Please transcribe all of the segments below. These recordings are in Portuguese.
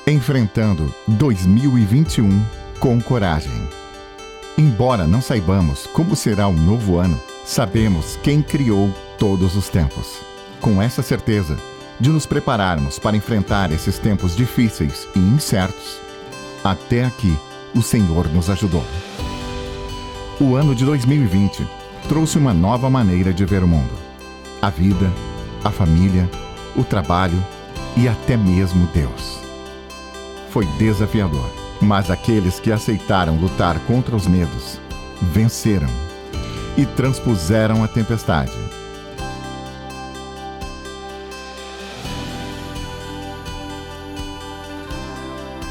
Enfrentando 2021 com coragem. Embora não saibamos como será o novo ano, sabemos quem criou todos os tempos. Com essa certeza de nos prepararmos para enfrentar esses tempos difíceis e incertos, até aqui o Senhor nos ajudou. O ano de 2020 trouxe uma nova maneira de ver o mundo, a vida, a família, o trabalho e até mesmo Deus. Foi desafiador, mas aqueles que aceitaram lutar contra os medos venceram e transpuseram a tempestade.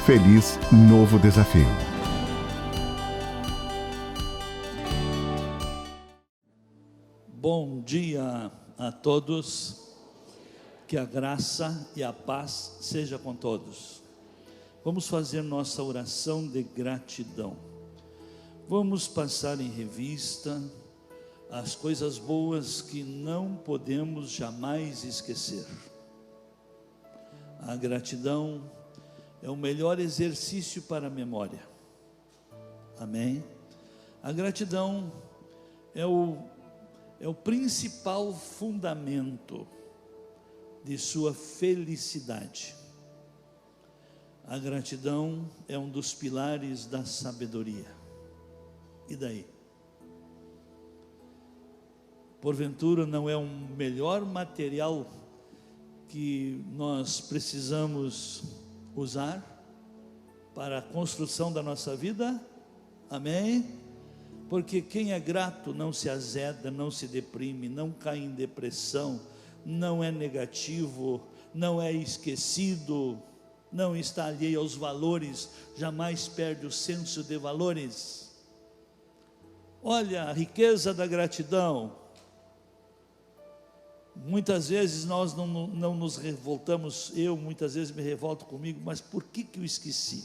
Feliz novo desafio. Bom dia a todos, que a graça e a paz seja com todos. Vamos fazer nossa oração de gratidão. Vamos passar em revista as coisas boas que não podemos jamais esquecer. A gratidão é o melhor exercício para a memória. Amém? A gratidão é o principal fundamento de sua felicidade. A gratidão é um dos pilares da sabedoria. E daí? Porventura não é um melhor material que nós precisamos usar para a construção da nossa vida? Amém? Porque quem é grato não se azeda, não se deprime, não cai em depressão, não é negativo, não é esquecido, não está alheio aos valores, jamais perde o senso de valores. Olha a riqueza da gratidão. Muitas vezes nós não nos revoltamos, eu muitas vezes me revolto comigo, mas por que eu esqueci?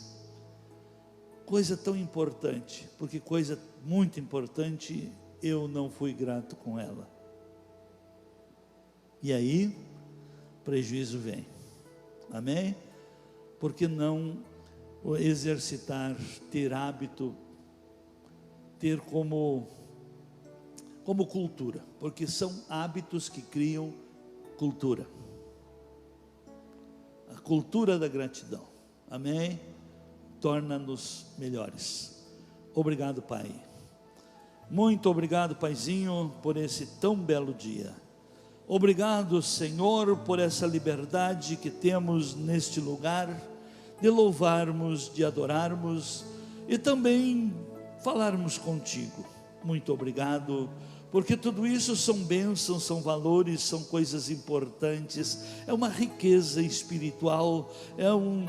Coisa tão importante, porque coisa muito importante, eu não fui grato com ela. E aí, prejuízo vem. Amém? Por que não exercitar, ter hábito, ter como cultura? Porque são hábitos que criam cultura. A cultura da gratidão. Amém? Torna-nos melhores. Obrigado, Pai. Muito obrigado, Paizinho, por esse tão belo dia. Obrigado, Senhor, por essa liberdade que temos neste lugar, de louvarmos, de adorarmos e também falarmos contigo. Muito obrigado, porque tudo isso são bênçãos, são valores, são coisas importantes, é uma riqueza espiritual,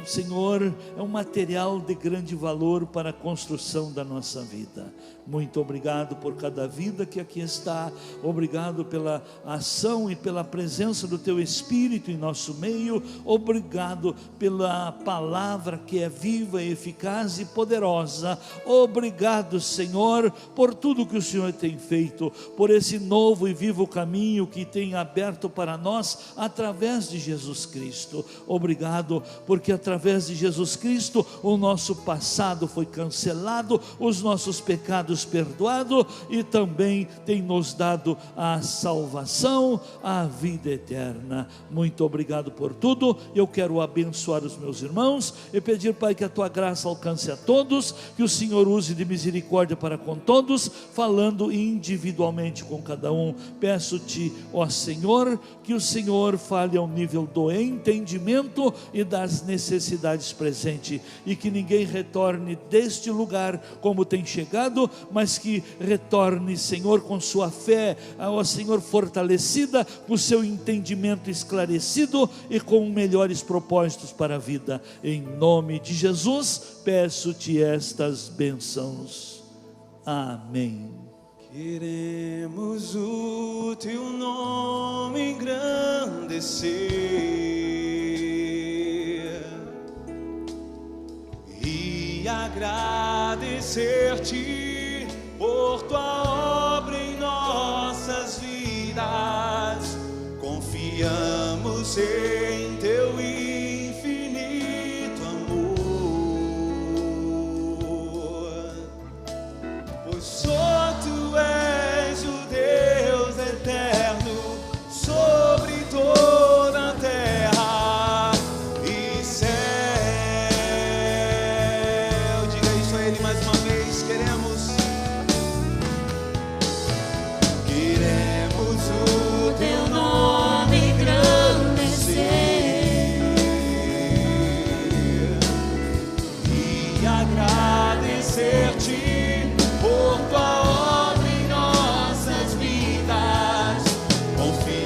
Senhor, é um material de grande valor para a construção da nossa vida. Muito obrigado por cada vida que aqui está, obrigado pela ação e pela presença do Teu Espírito em nosso meio, obrigado pela palavra que é viva, eficaz e poderosa, obrigado, Senhor, por tudo que o Senhor tem feito, por esse novo e vivo caminho que tem aberto para nós, através de Jesus Cristo. Obrigado, porque através de Jesus Cristo, o nosso passado foi cancelado, os nossos pecados perdoados, e também tem nos dado a salvação, a vida eterna. Muito obrigado por tudo. Eu quero abençoar os meus irmãos e pedir, Pai, que a Tua graça alcance a todos, que o Senhor use de misericórdia para com todos, falando individualmente com cada um. Peço-te, ó Senhor, que o Senhor fale ao nível do entendimento e das necessidades presentes, e que ninguém retorne deste lugar como tem chegado, mas que retorne, Senhor, com sua fé, ó Senhor, fortalecida, com seu entendimento esclarecido e com melhores propósitos para a vida. Em nome de Jesus, peço-te estas bênçãos. Amém. Queremos o Teu nome engrandecer e agradecer-te por Tua obra em nossas vidas. Confiamos em Teu infinito amor.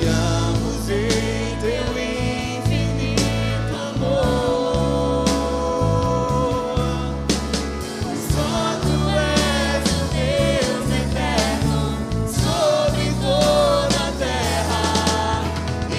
mergulhamos em teu infinito amor. Só tu és o Deus eterno sobre toda a terra e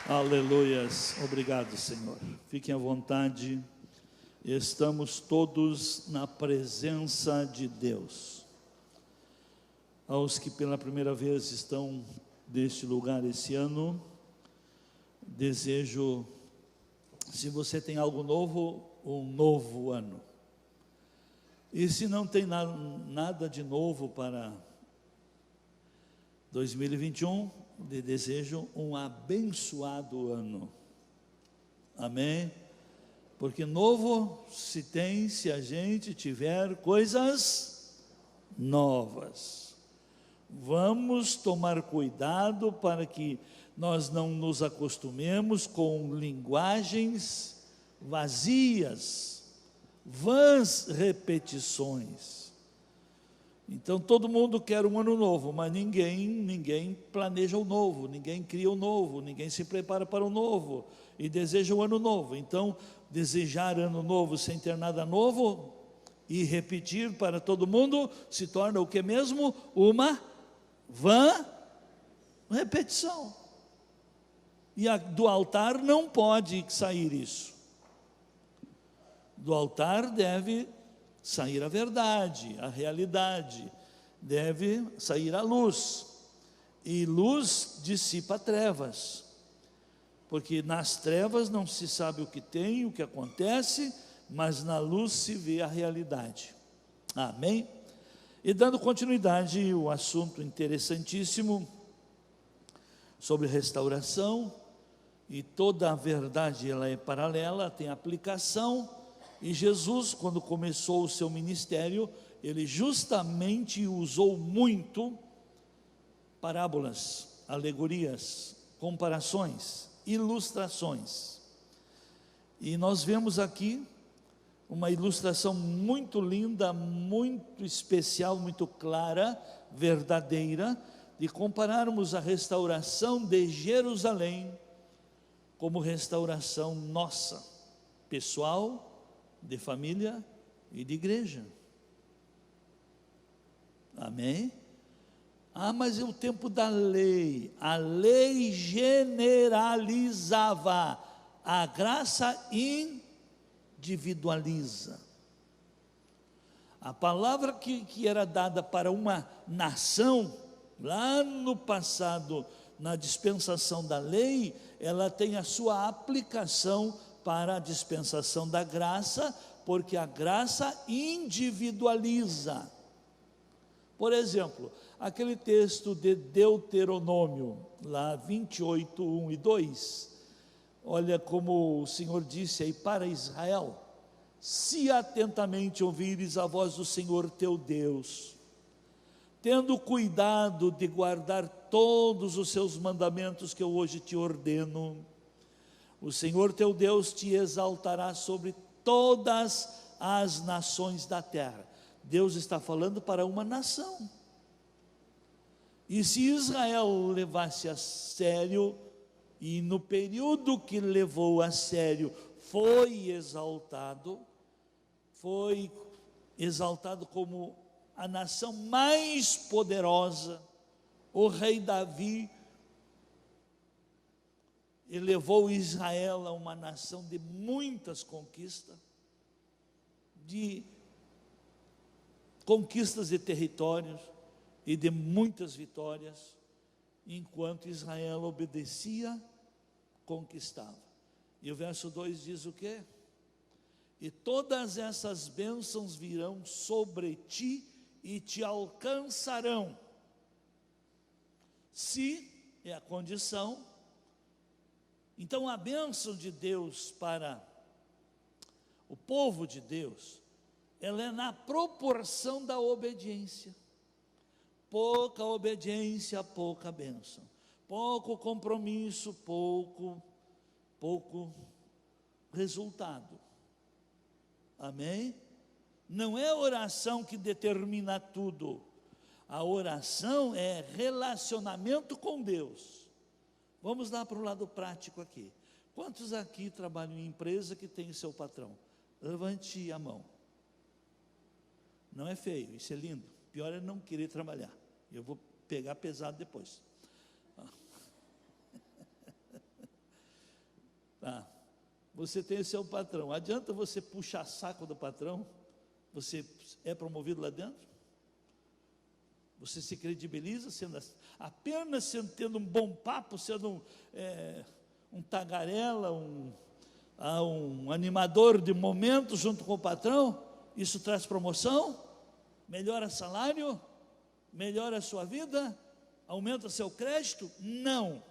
Aleluias, obrigado, Senhor. Fiquem à vontade, estamos todos na presença de Deus. Aos que pela primeira vez estão neste lugar esse ano, desejo, se você tem algo novo, um novo ano. E se não tem nada de novo para 2021, lhe desejo um abençoado ano. Amém? Porque novo se tem se a gente tiver coisas novas. Vamos tomar cuidado para que nós não nos acostumemos com linguagens vazias, vãs repetições. Então todo mundo quer um ano novo, mas ninguém planeja o novo, ninguém cria o novo, ninguém se prepara para o novo e deseja um ano novo. Então desejar ano novo sem ter nada novo e repetir para todo mundo se torna o que mesmo? Uma vã repetição. E do altar não pode sair isso. Do altar deve sair a verdade, a realidade, deve sair a luz, e luz dissipa trevas, porque nas trevas não se sabe o que tem, o que acontece, mas na luz se vê a realidade. Amém? E dando continuidade, o assunto interessantíssimo sobre restauração, e toda a verdade ela é paralela, tem aplicação. E Jesus, quando começou o seu ministério, ele justamente usou muito parábolas, alegorias, comparações, ilustrações. E nós vemos aqui uma ilustração muito linda, muito especial, muito clara, verdadeira, de compararmos a restauração de Jerusalém como restauração nossa, pessoal, de família e de igreja. Amém? Ah, mas é o tempo da lei. A lei generalizava, a graça individualiza. A palavra que era dada para uma nação, lá no passado, na dispensação da lei, ela tem a sua aplicação para a dispensação da graça, porque a graça individualiza. Por exemplo, aquele texto de Deuteronômio, lá 28, 1 e 2, olha como o Senhor disse aí para Israel: se atentamente ouvires a voz do Senhor teu Deus, tendo cuidado de guardar todos os seus mandamentos que eu hoje te ordeno, o Senhor teu Deus te exaltará sobre todas as nações da terra. Deus está falando para uma nação. E se Israel levasse a sério, e no período que levou a sério, foi exaltado como a nação mais poderosa, o rei Davi elevou Israel a uma nação de muitas conquistas, de territórios e de muitas vitórias, enquanto Israel obedecia, conquistava. E o verso 2 diz o quê? E todas essas bênçãos virão sobre ti e te alcançarão, se é a condição Então a bênção de Deus para o povo de Deus, ela é na proporção da obediência. Pouca obediência, pouca bênção. Pouco compromisso, pouco resultado. Amém? Não é a oração que determina tudo. A oração é relacionamento com Deus. Vamos lá para o lado prático aqui. Quantos aqui trabalham em empresa que tem seu patrão? Levante a mão. Não é feio, isso é lindo. Pior é não querer trabalhar. Eu vou pegar pesado depois. Tá. Você tem o seu patrão. Adianta você puxar saco do patrão? Você é promovido lá dentro? Você se credibiliza apenas tendo um bom papo, sendo um tagarela, um animador de momento junto com o patrão? Isso traz promoção? Melhora salário? Melhora a sua vida? Aumenta seu crédito? Não.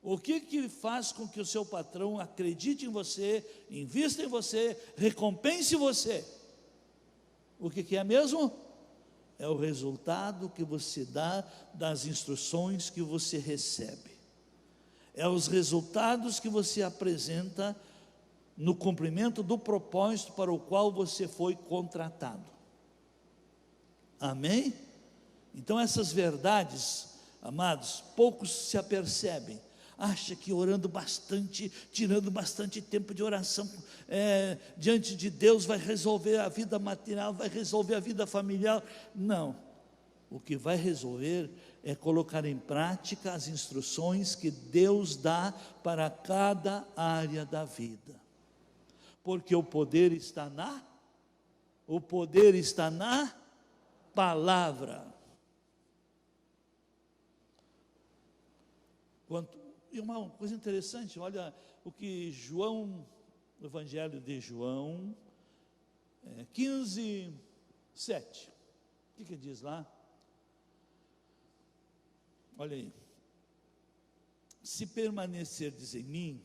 O que faz com que o seu patrão acredite em você, invista em você, recompense você? O que é mesmo? É o resultado que você dá das instruções que você recebe. É os resultados que você apresenta no cumprimento do propósito para o qual você foi contratado. Amém? Então essas verdades, amados, poucos se apercebem. Acha que orando bastante, tirando bastante tempo de oração diante de Deus vai resolver a vida material, vai resolver a vida familiar. Não, o que vai resolver é colocar em prática as instruções que Deus dá para cada área da vida, porque o poder está na palavra. E uma coisa interessante, olha o que João, no Evangelho de João, 15, 7, o que diz lá? Olha aí: se permanecerdes em mim,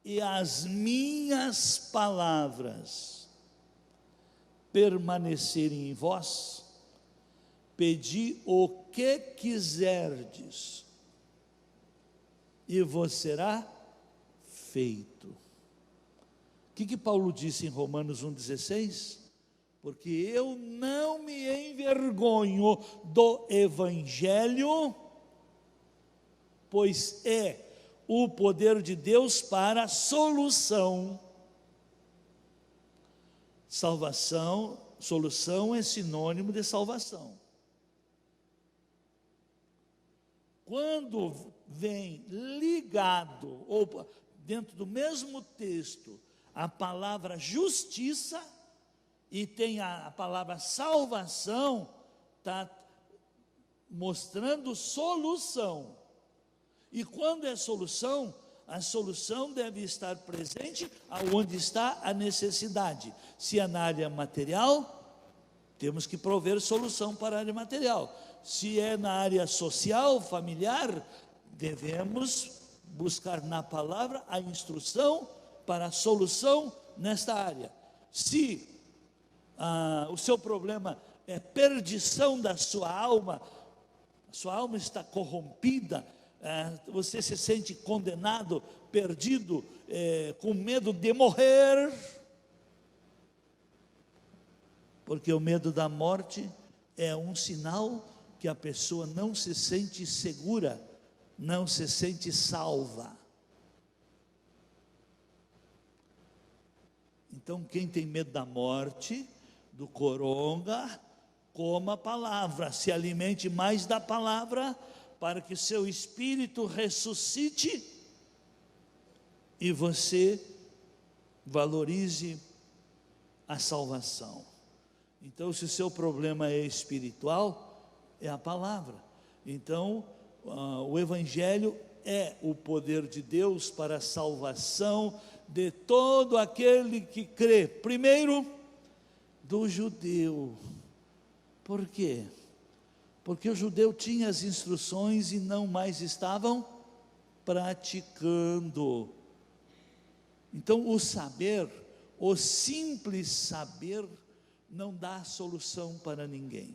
e as minhas palavras permanecerem em vós, pedi o que quiserdes, e vos será feito. O que Paulo disse em Romanos 1,16? Porque eu não me envergonho do Evangelho, pois é o poder de Deus para a solução. Solução é sinônimo de salvação. Quando vem ligado, ou dentro do mesmo texto, a palavra justiça, e tem a palavra salvação, está mostrando solução. E quando é solução, a solução deve estar presente aonde está a necessidade. Se é na área material, temos que prover solução para a área material. Se é na área social, familiar, devemos buscar na palavra a instrução para a solução nesta área. Se o seu problema é perdição da sua alma, a sua alma está corrompida, você se sente condenado, perdido, com medo de morrer, porque o medo da morte é um sinal que a pessoa não se sente segura, não se sente salva. Então, quem tem medo da morte, do coronga, coma a palavra, se alimente mais da palavra, para que seu espírito ressuscite e você valorize a salvação. Então, se o seu problema é espiritual, é a palavra. Então, o Evangelho é o poder de Deus para a salvação de todo aquele que crê. Primeiro, do judeu. Por quê? Porque o judeu tinha as instruções e não mais estavam praticando. Então, o saber, o simples saber, não dá solução para ninguém.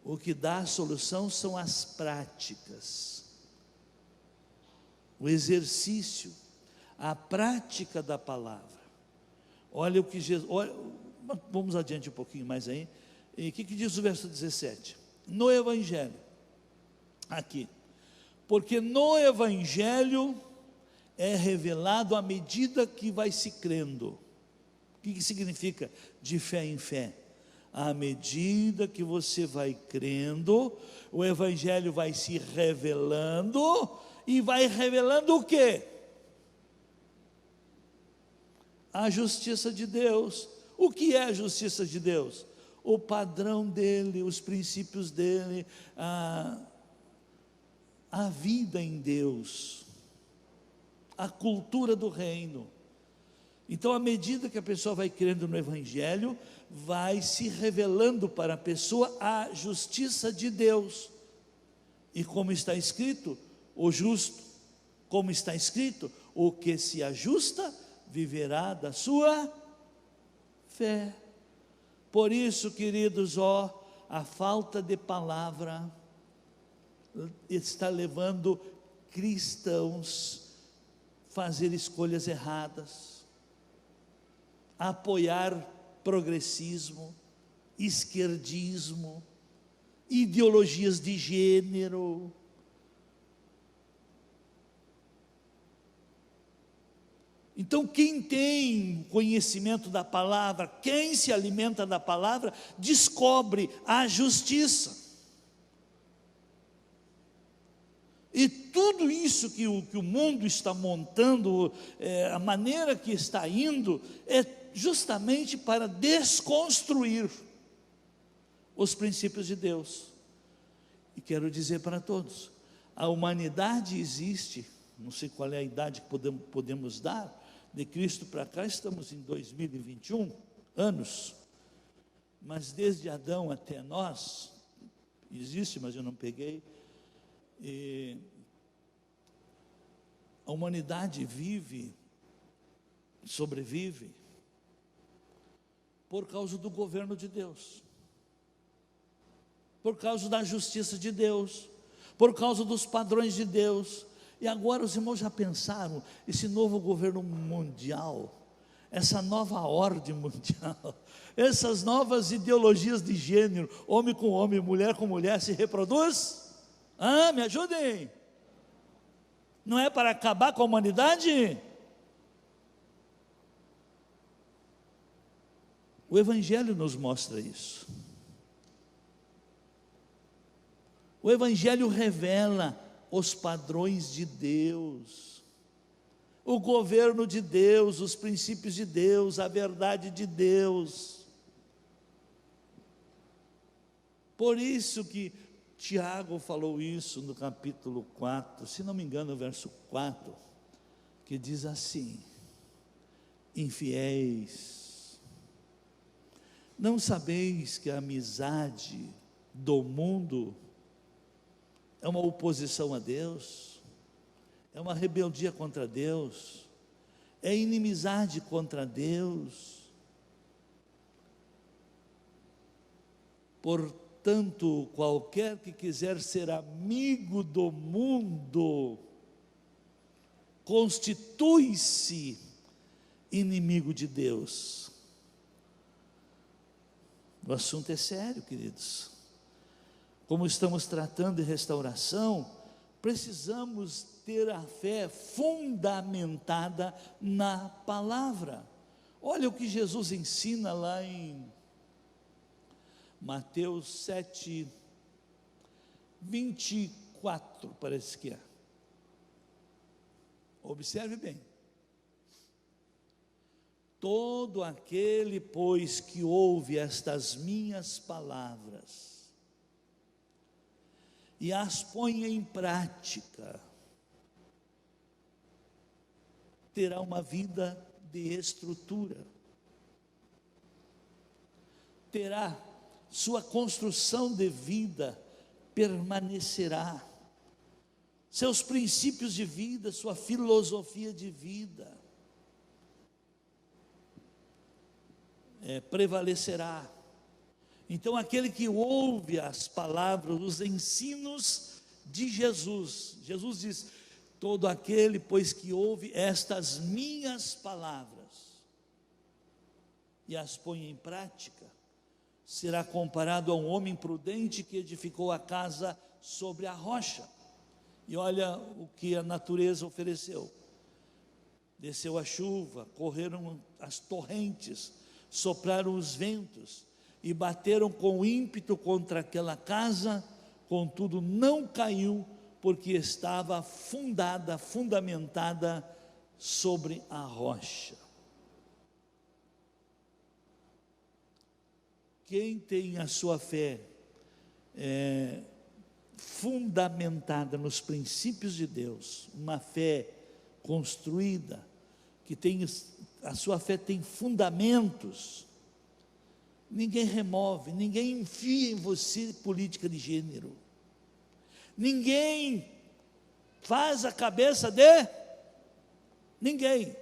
O que dá solução são as práticas, o exercício, a prática da palavra. Olha o que Jesus, vamos adiante um pouquinho mais aí. E o que diz o verso 17? No Evangelho, aqui, porque no Evangelho é revelado à medida que vai se crendo. O que significa de fé em fé? À medida que você vai crendo, o Evangelho vai se revelando, e vai revelando o quê? A justiça de Deus. O que é a justiça de Deus? O padrão dele, os princípios dele, a vida em Deus, a cultura do reino. Então, à medida que a pessoa vai crendo no Evangelho, vai se revelando para a pessoa a justiça de Deus. E como está escrito, o justo, como está escrito, o que se ajusta, viverá da sua fé. Por isso, queridos, a falta de palavra está levando cristãos a fazer escolhas erradas, a apoiar progressismo, esquerdismo, ideologias de gênero. Então, quem tem conhecimento da palavra, quem se alimenta da palavra, descobre a justiça. E tudo isso que o mundo está montando, a maneira que está indo, é justamente para desconstruir os princípios de Deus. E quero dizer para todos, a humanidade existe, não sei qual é a idade que podemos dar, de Cristo para cá, estamos em 2021 anos, mas desde Adão até nós, existe, mas eu não peguei, a humanidade sobrevive, por causa do governo de Deus, por causa da justiça de Deus, por causa dos padrões de Deus. E agora os irmãos já pensaram, esse novo governo mundial, essa nova ordem mundial, essas novas ideologias de gênero, homem com homem, mulher com mulher, se reproduz? Me ajudem! Não é para acabar com a humanidade? O Evangelho nos mostra isso. O Evangelho revela os padrões de Deus, o governo de Deus, os princípios de Deus, a verdade de Deus. Por isso que Tiago falou isso no capítulo 4, se não me engano, no verso 4, que diz assim: infiéis, não sabeis que a amizade do mundo é uma oposição a Deus, é uma rebeldia contra Deus, é inimizade contra Deus. Portanto, qualquer que quiser ser amigo do mundo, constitui-se inimigo de Deus. O assunto é sério, queridos. Como estamos tratando de restauração, precisamos ter a fé fundamentada na palavra. Olha o que Jesus ensina lá em Mateus 7, 24, parece que é. Observe bem. Todo aquele, pois, que ouve estas minhas palavras e as põe em prática, terá uma vida de estrutura, terá sua construção de vida, permanecerá, seus princípios de vida, sua filosofia de vida, prevalecerá. Então, aquele que ouve as palavras, os ensinos de Jesus, Jesus diz: todo aquele, pois, que ouve estas minhas palavras e as põe em prática, será comparado a um homem prudente que edificou a casa sobre a rocha. E olha o que a natureza ofereceu: desceu a chuva, correram as torrentes, sopraram os ventos e bateram com ímpeto contra aquela casa, contudo não caiu, porque estava fundamentada sobre a rocha. Quem tem a sua fé fundamentada nos princípios de Deus, uma fé construída, que tem, a sua fé tem fundamentos, ninguém remove, ninguém enfia em você política de gênero, ninguém faz a cabeça de ninguém,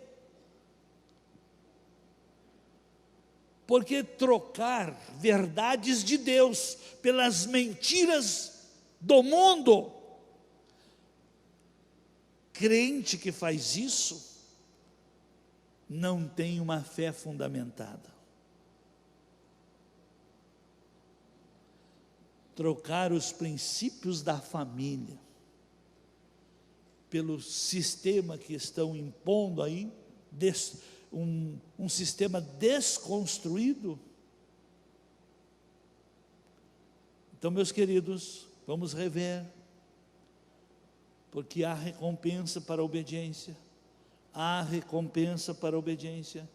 porque trocar verdades de Deus pelas mentiras do mundo, crente que faz isso, não tem uma fé fundamentada. Trocar os princípios da família pelo sistema que estão impondo aí, um sistema desconstruído. Então, meus queridos, vamos rever, porque há recompensa para a obediência, há recompensa para a obediência.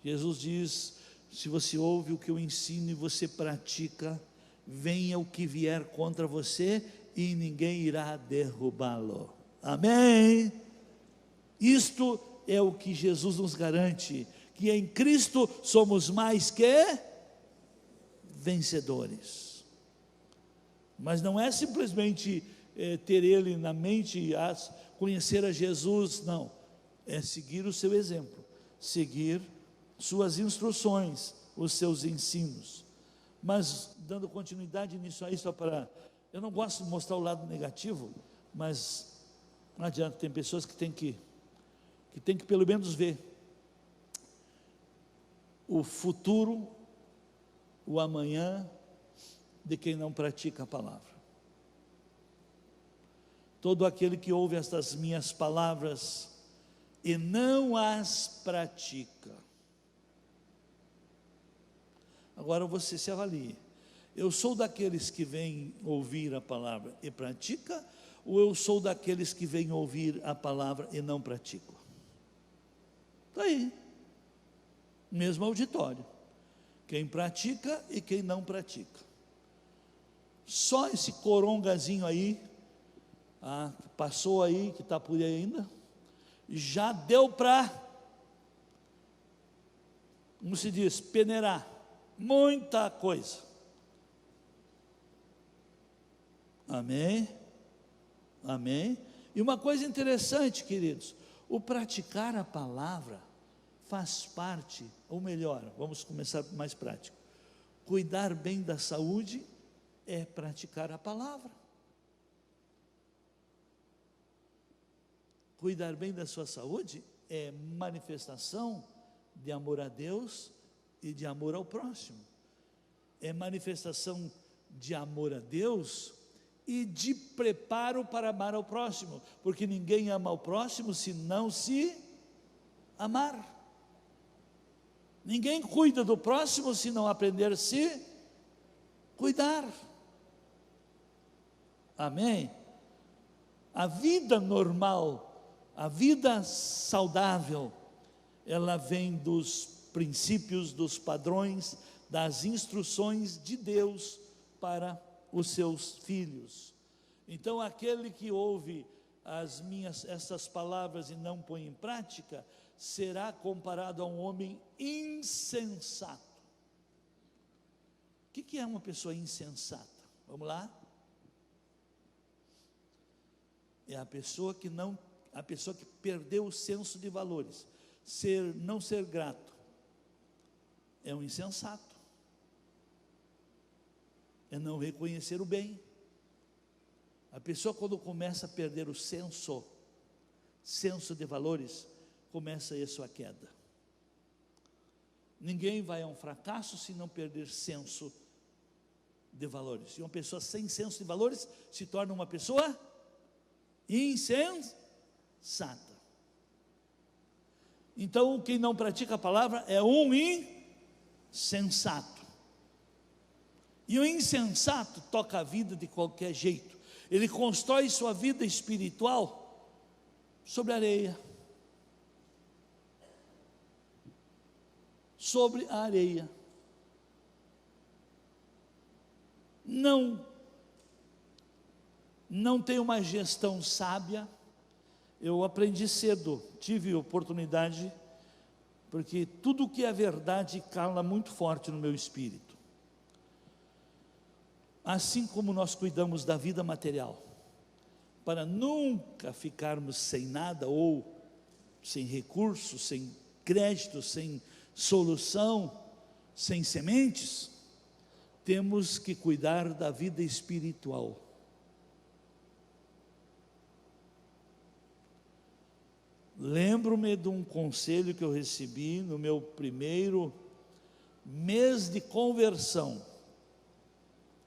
Jesus diz: se você ouve o que eu ensino e você pratica, venha o que vier contra você e ninguém irá derrubá-lo. Amém? Isto é o que Jesus nos garante, que em Cristo somos mais que vencedores. Mas não é simplesmente ter Ele na mente, conhecer a Jesus, não. É seguir o seu exemplo, seguir suas instruções, os seus ensinos. Mas, dando continuidade nisso aí, só para... Eu não gosto de mostrar o lado negativo, mas não adianta, tem pessoas que tem que pelo menos ver o futuro, o amanhã de quem não pratica a palavra. Todo aquele que ouve estas minhas palavras e não as pratica. Agora você se avalie: eu sou daqueles que vêm ouvir a palavra e pratica, ou eu sou daqueles que vêm ouvir a palavra e não praticam? Está aí, mesmo auditório, quem pratica e quem não pratica. Só esse corongazinho aí, que passou aí, que está por aí ainda, já deu para, como se diz, peneirar muita coisa. Amém? Amém? E uma coisa interessante, queridos, o praticar a palavra faz parte, ou melhor, vamos começar mais prático. Cuidar bem da saúde é praticar a palavra. Cuidar bem da sua saúde é manifestação de amor a Deus e de amor ao próximo. É manifestação de amor a Deus e de preparo para amar ao próximo, porque ninguém ama ao próximo se não se amar. Ninguém cuida do próximo se não aprender a se cuidar. Amém? A vida normal, a vida saudável, ela vem dos princípios, dos padrões, das instruções de Deus para os seus filhos. Então, aquele que ouve essas palavras e não põe em prática, será comparado a um homem insensato. O que é uma pessoa insensata? Vamos lá? é a pessoa que perdeu o senso de valores. Não ser grato é um insensato, é não reconhecer o bem. A pessoa, quando começa a perder o senso de valores, começa a sua queda. Ninguém vai a um fracasso se não perder senso de valores. E uma pessoa sem senso de valores se torna uma pessoa insensata. Então, quem não pratica a palavra é um insensato. E o insensato toca a vida de qualquer jeito. Ele constrói sua vida espiritual sobre areia. Sobre a areia. Não tem uma gestão sábia. Eu aprendi cedo, tive oportunidade, porque tudo que é verdade cala muito forte no meu espírito. Assim como nós cuidamos da vida material, para nunca ficarmos sem nada, ou sem recursos, sem crédito, sem solução, sem sementes, temos que cuidar da vida espiritual. Lembro-me de um conselho que eu recebi no meu primeiro mês de conversão.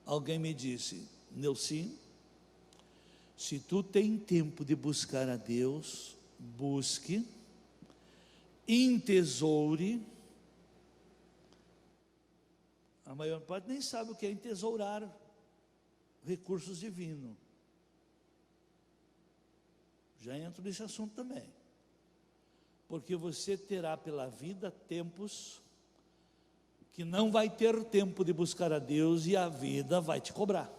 Alguém me disse: Nelson, se tu tem tempo de buscar a Deus, busque, entesoure. A maior parte nem sabe o que é entesourar recursos divinos. Já entro nesse assunto também. Porque você terá pela vida tempos que não vai ter tempo de buscar a Deus e a vida vai te cobrar.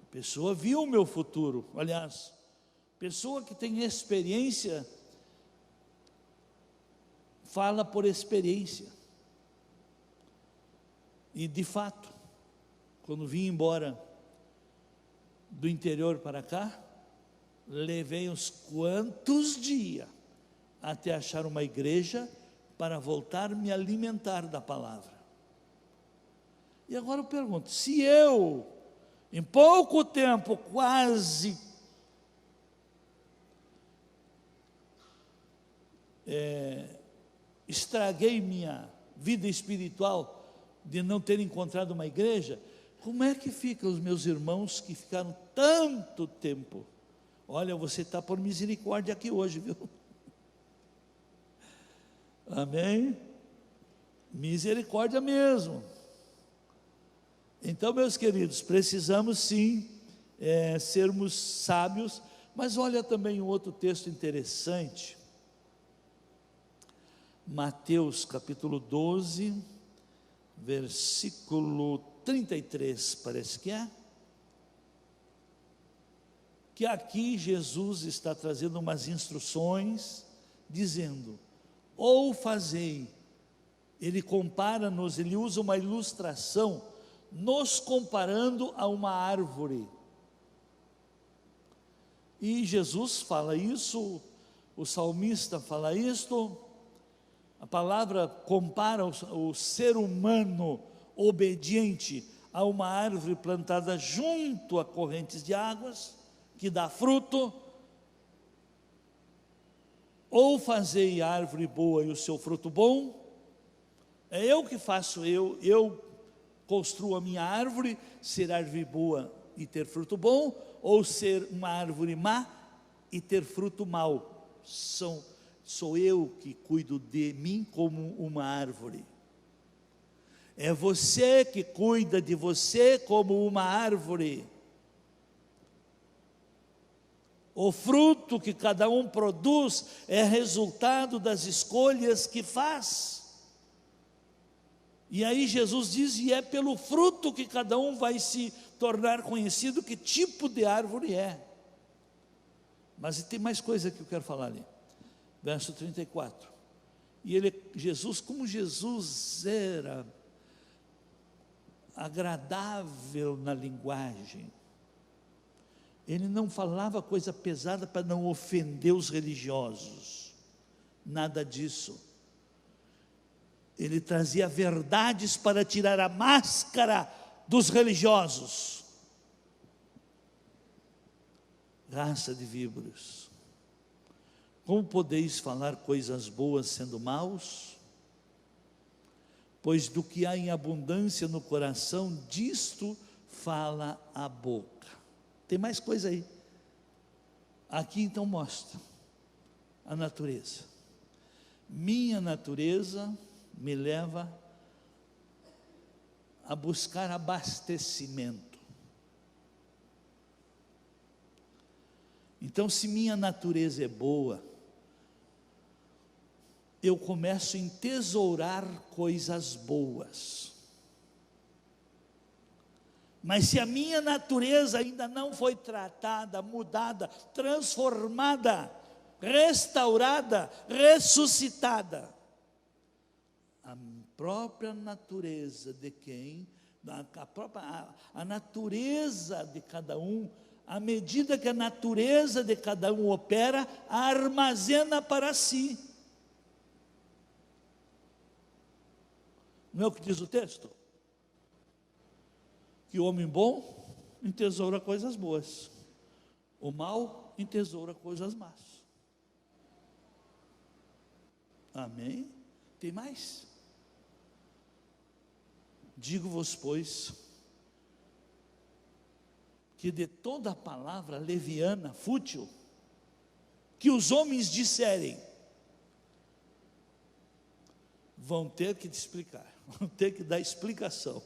A pessoa viu o meu futuro, aliás, pessoa que tem experiência, fala por experiência. E de fato, quando vim embora do interior para cá, levei uns quantos dias até achar uma igreja para voltar a me alimentar da palavra. E agora eu pergunto, se eu, em pouco tempo, quase estraguei minha vida espiritual de não ter encontrado uma igreja, como é que ficam os meus irmãos que ficaram tanto tempo? Olha, você está por misericórdia aqui hoje, viu? Amém? Misericórdia mesmo. Então, meus queridos, precisamos sim sermos sábios, mas olha também um outro texto interessante. Mateus capítulo 12, versículo 33, parece que é. Que aqui Jesus está trazendo umas instruções, dizendo, ou fazei, ele compara-nos, ele usa uma ilustração, nos comparando a uma árvore. E Jesus fala isso, o salmista fala isto, a palavra compara o ser humano obediente a uma árvore plantada junto a correntes de águas, que dá fruto. Ou fazei a árvore boa e o seu fruto bom. É eu que faço, eu construo a minha árvore, ser árvore boa e ter fruto bom, ou ser uma árvore má e ter fruto mau. Sou eu que cuido de mim como uma árvore. É você que cuida de você como uma árvore. O fruto que cada um produz é resultado das escolhas que faz. E aí Jesus diz, e é pelo fruto que cada um vai se tornar conhecido que tipo de árvore é. Mas tem mais coisa que eu quero falar ali. Verso 34. E Jesus, como Jesus era agradável na linguagem. Ele não falava coisa pesada para não ofender os religiosos, nada disso. Ele trazia verdades para tirar a máscara dos religiosos. Raça de víboras, como podeis falar coisas boas sendo maus? Pois do que há em abundância no coração, disto fala a boca. Tem mais coisa aí. Aqui então mostra a natureza. Minha natureza me leva a buscar abastecimento. Então, se minha natureza é boa, eu começo a entesourar coisas boas. Mas se a minha natureza ainda não foi tratada, mudada, transformada, restaurada, ressuscitada, a própria natureza de quem, a natureza de cada um, à medida que a natureza de cada um opera, a armazena para si. Não é o que diz o texto? Que o homem bom entesoura coisas boas, o mal entesoura coisas más. Amém? Tem mais? Digo-vos, pois, que de toda a palavra leviana, fútil, que os homens disserem, vão ter que te explicar, vão ter que dar explicação,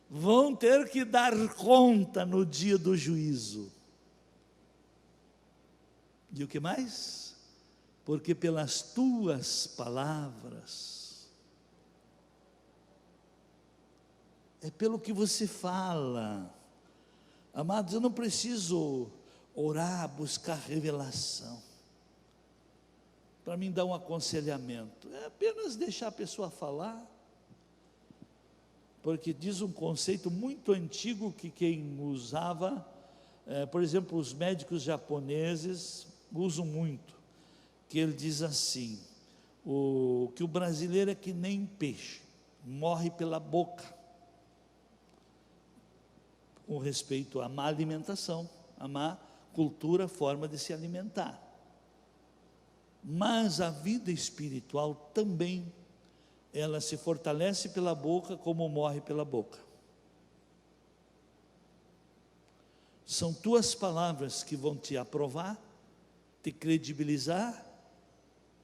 vão ter que dar conta no dia do juízo. E o que mais? Porque pelas tuas palavras, é pelo que você fala. Amados, eu não preciso orar, buscar revelação para mim dar um aconselhamento, é apenas deixar a pessoa falar, porque diz um conceito muito antigo que quem usava, por exemplo, os médicos japoneses usam muito, que ele diz assim, que o brasileiro é que nem peixe, morre pela boca, com respeito à má alimentação, à má cultura, forma de se alimentar. Mas a vida espiritual também, ela se fortalece pela boca como morre pela boca. São tuas palavras que vão te aprovar, te credibilizar,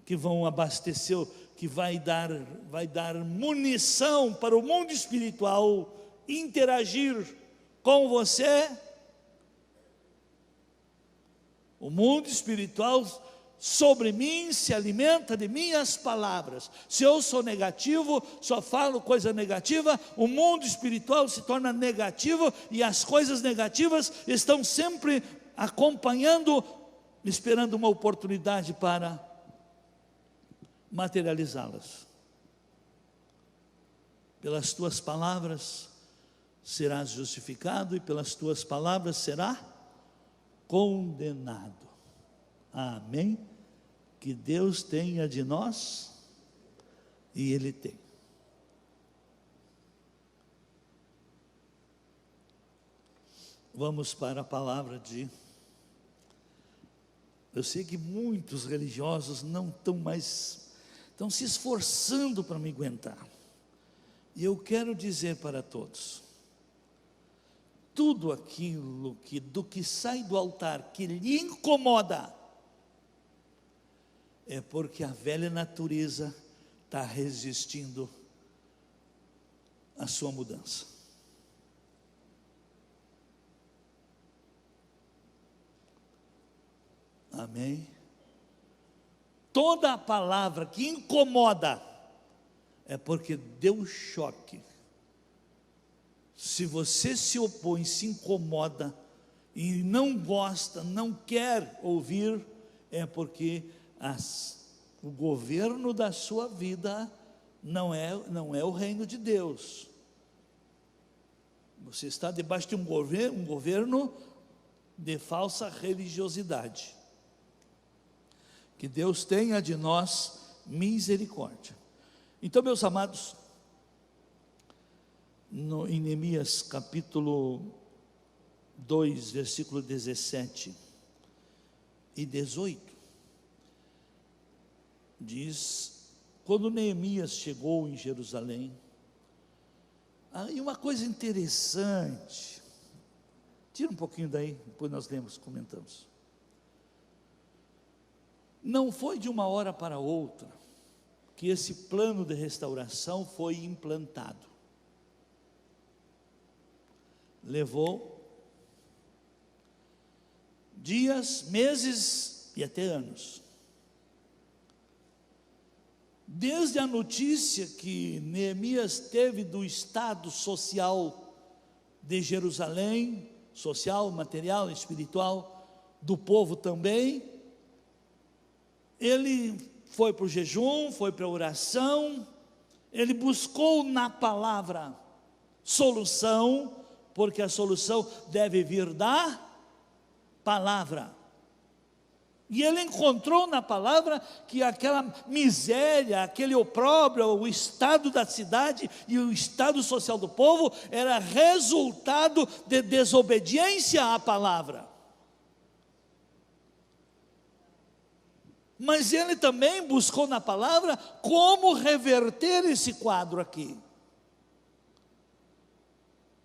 que vão abastecer, que vai dar munição para o mundo espiritual interagir com você. O mundo espiritual sobre mim se alimenta de minhas palavras. Se eu sou negativo, só falo coisa negativa, o mundo espiritual se torna negativo e as coisas negativas estão sempre acompanhando, esperando uma oportunidade para materializá-las. Pelas tuas palavras serás justificado e pelas tuas palavras será condenado. Amém? Que Deus tenha de nós, e Ele tem. Vamos para a palavra de... Eu sei que muitos religiosos não estão mais, estão se esforçando para me aguentar. E eu quero dizer para todos, tudo aquilo do que sai do altar, que lhe incomoda, é porque a velha natureza está resistindo à sua mudança. Amém? Toda a palavra que incomoda, é porque deu choque. Se você se opõe, se incomoda, e não gosta, não quer ouvir, é porque o governo da sua vida não é o reino de Deus, Você está debaixo de um governo de falsa religiosidade. Que Deus tenha de nós misericórdia. Então, meus amados, em Neemias capítulo 2, versículo 17 e 18, diz: quando Neemias chegou em Jerusalém, aí uma coisa interessante, tira um pouquinho daí, depois nós lemos, comentamos. Não foi de uma hora para outra que esse plano de restauração foi implantado. Levou dias, meses e até anos. Desde a notícia que Neemias teve do estado social de Jerusalém, social, material, espiritual, do povo também, ele foi para o jejum, foi para a oração, ele buscou na palavra solução, porque a solução deve vir da palavra. E ele encontrou na palavra que aquela miséria, aquele opróbrio, o estado da cidade e o estado social do povo era resultado de desobediência à palavra. Mas ele também buscou na palavra como reverter esse quadro aqui.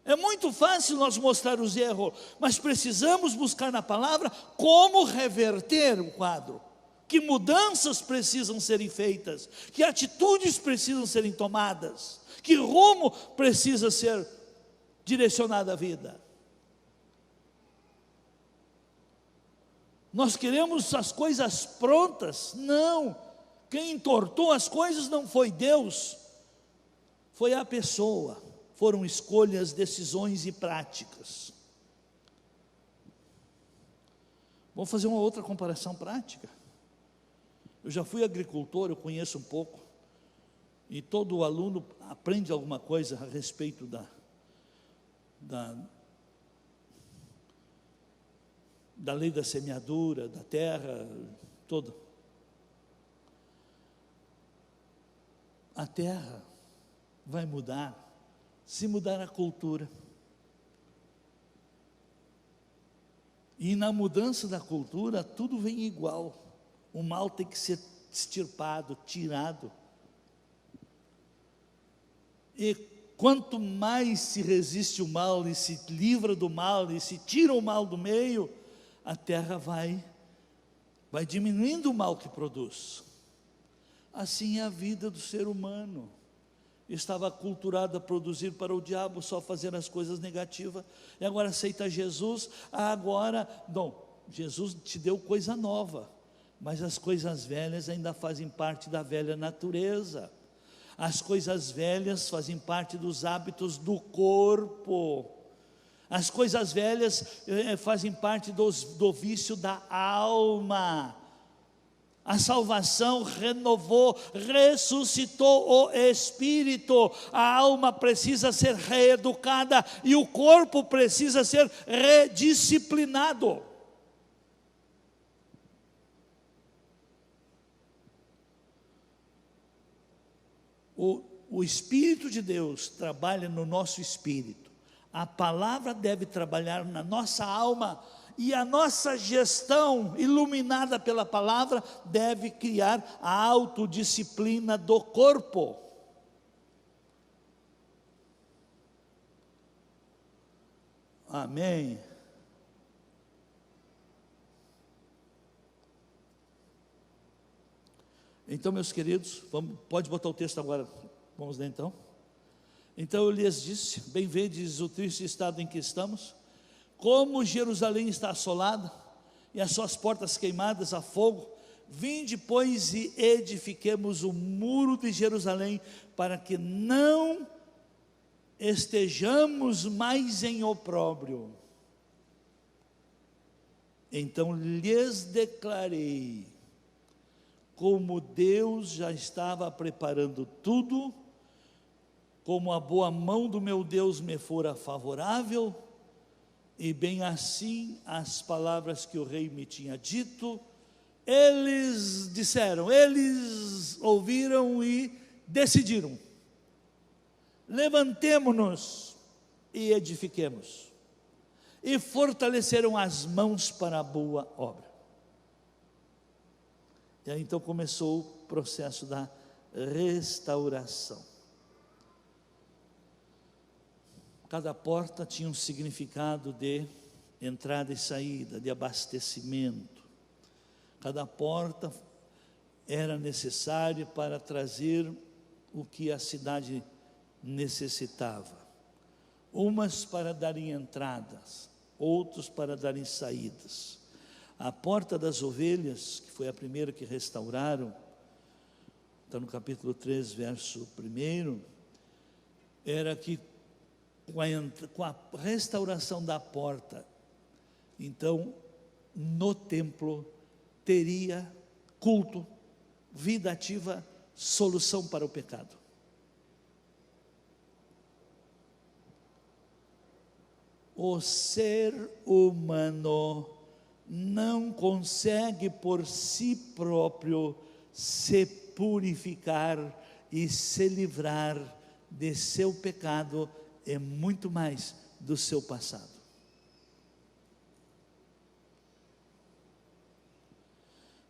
É muito fácil nós mostrar os erros, mas precisamos buscar na palavra como reverter o quadro. Que mudanças precisam serem feitas, que atitudes precisam serem tomadas, que rumo precisa ser direcionado à vida. Nós queremos as coisas prontas? Não. Quem entortou as coisas não foi Deus, foi a pessoa. Foram escolhas, decisões e práticas. Vamos fazer uma outra comparação prática. Eu já fui agricultor, eu conheço um pouco. E todo aluno aprende alguma coisa a respeito da lei da semeadura, da terra, toda. A terra vai mudar se mudar a cultura. E na mudança da cultura, tudo vem igual. O mal tem que ser extirpado, tirado. E quanto mais se resiste o mal, e se livra do mal, e se tira o mal do meio, a terra vai diminuindo o mal que produz. Assim é a vida do ser humano. Estava aculturado a produzir para o diabo, só fazer as coisas negativas, e agora aceita Jesus, Jesus te deu coisa nova, mas as coisas velhas ainda fazem parte da velha natureza, as coisas velhas fazem parte dos hábitos do corpo, as coisas velhas fazem parte do vício da alma. A salvação renovou, ressuscitou o espírito. A alma precisa ser reeducada e o corpo precisa ser redisciplinado. O Espírito de Deus trabalha no nosso espírito. A palavra deve trabalhar na nossa alma. E a nossa gestão, iluminada pela palavra, deve criar a autodisciplina do corpo. Amém. Então, meus queridos, pode botar o texto agora, vamos ler então. Então eu lhes disse: bem vedes o triste estado em que estamos, como Jerusalém está assolada, e as suas portas queimadas a fogo. Vinde, pois, e edifiquemos o muro de Jerusalém, para que não estejamos mais em opróbrio. Então lhes declarei, como Deus já estava preparando tudo, como a boa mão do meu Deus me fora favorável, e bem assim as palavras que o rei me tinha dito, eles disseram, eles ouviram e decidiram: levantemo-nos e edifiquemos. E fortaleceram as mãos para a boa obra. E aí então começou o processo da restauração. Cada porta tinha um significado de entrada e saída, de abastecimento. Cada porta era necessária para trazer o que a cidade necessitava. Umas para darem entradas, outros para darem saídas. A porta das ovelhas, que foi a primeira que restauraram, está no capítulo 3, verso 1, era que com a restauração da porta, então no templo teria culto, vida ativa, solução para o pecado. O ser humano não consegue por si próprio se purificar e se livrar de seu pecado e muito mais do seu passado.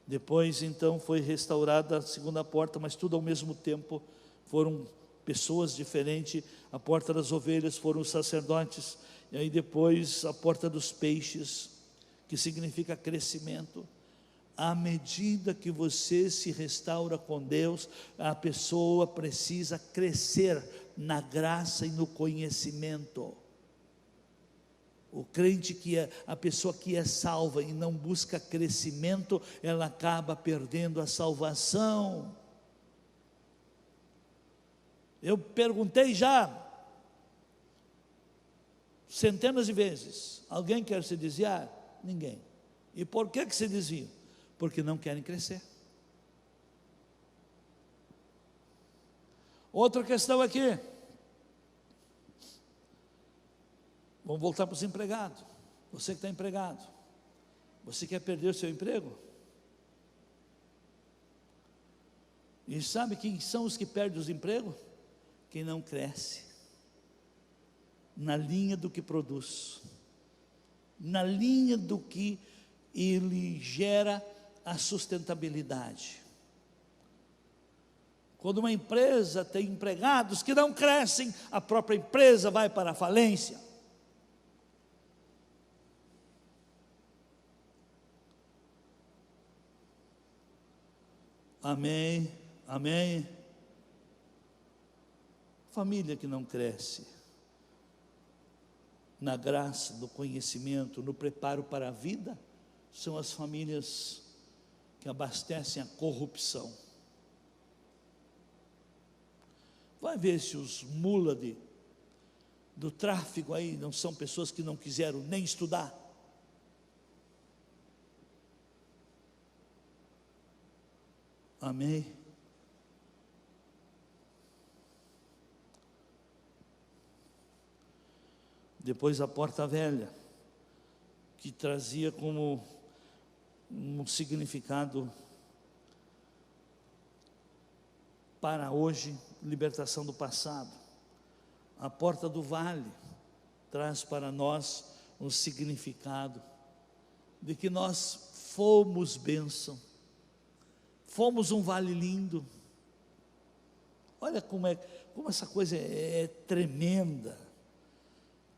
Depois então foi restaurada a segunda porta, mas tudo ao mesmo tempo, foram pessoas diferentes. A porta das ovelhas foram os sacerdotes, e aí depois a porta dos peixes, que significa crescimento. À medida que você se restaura com Deus, a pessoa precisa crescer na graça e no conhecimento. O crente que é, a pessoa que é salva e não busca crescimento, ela acaba perdendo a salvação. Eu perguntei já centenas de vezes: alguém quer se desviar? Ninguém. E por que se desviam? Porque não querem crescer. Outra questão aqui. Vamos voltar para os empregados. Você que está empregado, você quer perder o seu emprego? E sabe quem são os que perdem os empregos? Quem não cresce na linha do que produz, na linha do que ele gera a sustentabilidade. Quando uma empresa tem empregados que não crescem, a própria empresa vai para a falência. Amém, amém. Família que não cresce na graça, no conhecimento, no preparo para a vida, são as famílias que abastecem a corrupção. Vai ver se os mula do tráfico aí não são pessoas que não quiseram nem estudar. Amém. Depois a porta velha, que trazia como um significado para hoje, libertação do passado. A porta do vale traz para nós um significado de que nós fomos bênção, fomos um vale lindo. Olha como essa coisa é tremenda.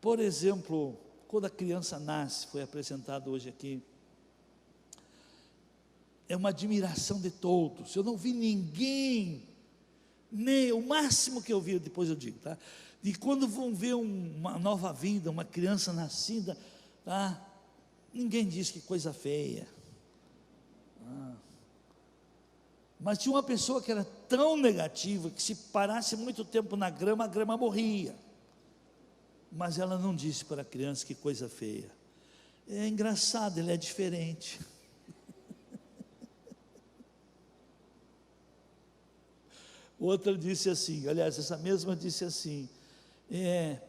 Por exemplo, quando a criança nasce, foi apresentado hoje aqui, é uma admiração de todos. Eu não vi ninguém, nem o máximo que eu vi, depois eu digo, tá? E quando vão ver uma nova vida, uma criança nascida, tá? Ninguém diz que coisa feia. Mas tinha uma pessoa que era tão negativa, que se parasse muito tempo na grama, a grama morria. Mas ela não disse para a criança que coisa feia. É engraçado, ele é diferente. Outra disse assim, aliás, essa mesma disse assim,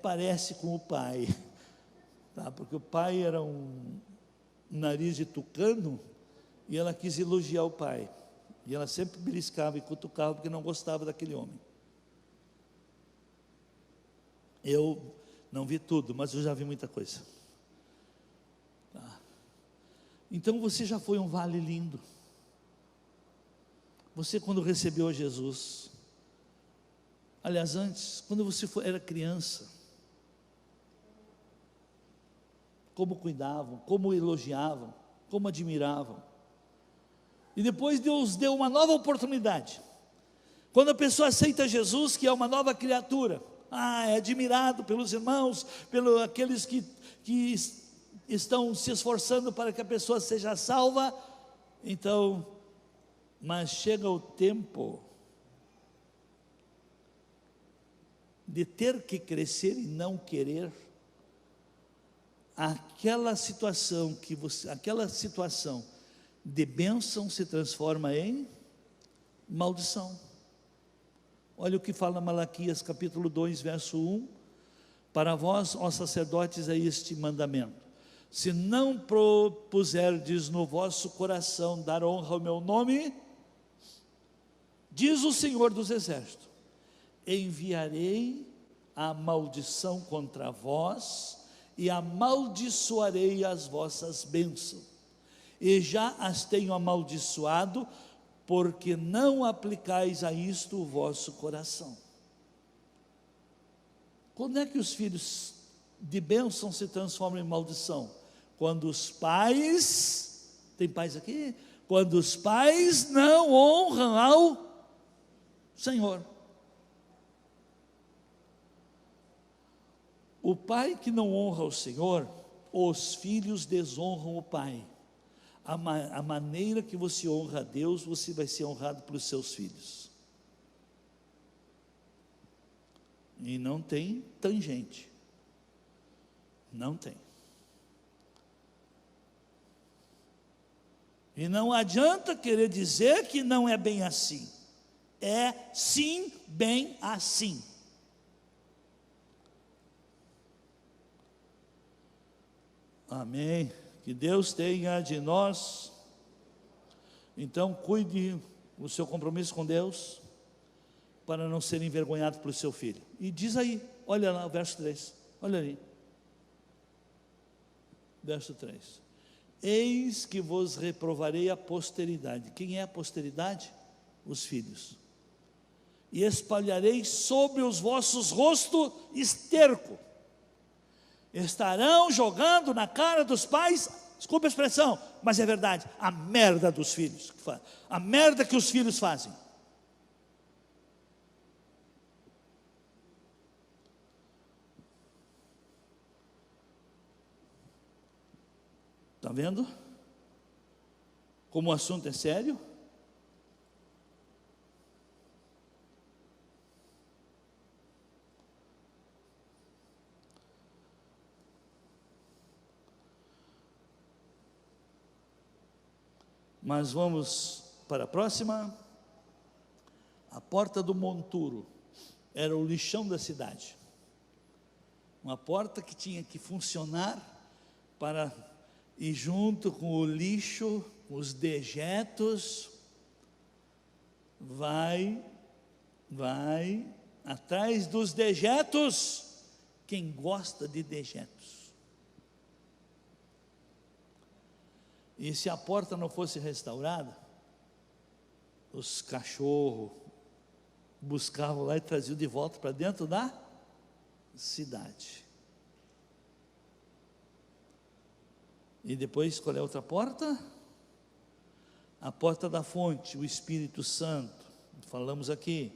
parece com o pai, tá? Porque o pai era um nariz de tucano, e ela quis elogiar o pai, e ela sempre beliscava e cutucava, porque não gostava daquele homem. Eu não vi tudo, mas eu já vi muita coisa. Tá? Então você já foi um vale lindo. Você, quando recebeu Jesus, aliás, antes, quando você era criança, como cuidavam, como elogiavam, como admiravam. E depois Deus deu uma nova oportunidade. Quando a pessoa aceita Jesus, que é uma nova criatura, é admirado pelos irmãos, pelos aqueles que estão se esforçando para que a pessoa seja salva. Então, mas chega o tempo de ter que crescer e não querer. Aquela situação de bênção se transforma em maldição. Olha o que fala Malaquias capítulo 2, verso 1. Para vós, ó sacerdotes, é este mandamento: se não propuserdes no vosso coração dar honra ao meu nome, diz o Senhor dos Exércitos, enviarei a maldição contra vós, e amaldiçoarei as vossas bênçãos, e já as tenho amaldiçoado, porque não aplicais a isto o vosso coração. Quando é que os filhos de bênção se transformam em maldição? Quando os pais, tem pais aqui? Quando os pais não honram ao Senhor. O pai que não honra o Senhor, os filhos desonram o pai. A maneira que você honra a Deus, você vai ser honrado pelos seus filhos. E não tem tangente. Não tem. E não adianta querer dizer que não é bem assim. É sim, bem assim. Amém. Que Deus tenha de nós. Então, cuide o seu compromisso com Deus, para não ser envergonhado pelo seu filho. E diz aí, olha lá o verso 3, olha ali. Verso 3. Eis que vos reprovarei a posteridade. Quem é a posteridade? Os filhos. E espalharei sobre os vossos rostos esterco. Estarão jogando na cara dos pais, desculpa a expressão, mas é verdade, a merda dos filhos, a merda que os filhos fazem. Está vendo? Como o assunto é sério? Mas vamos para a próxima. A porta do monturo era o lixão da cidade. Uma porta que tinha que funcionar para ir junto com o lixo, os dejetos. Vai atrás dos dejetos. Quem gosta de dejetos? E se a porta não fosse restaurada, os cachorros buscavam lá e traziam de volta para dentro da cidade. E depois, qual é a outra porta? A porta da fonte, o Espírito Santo. Falamos aqui.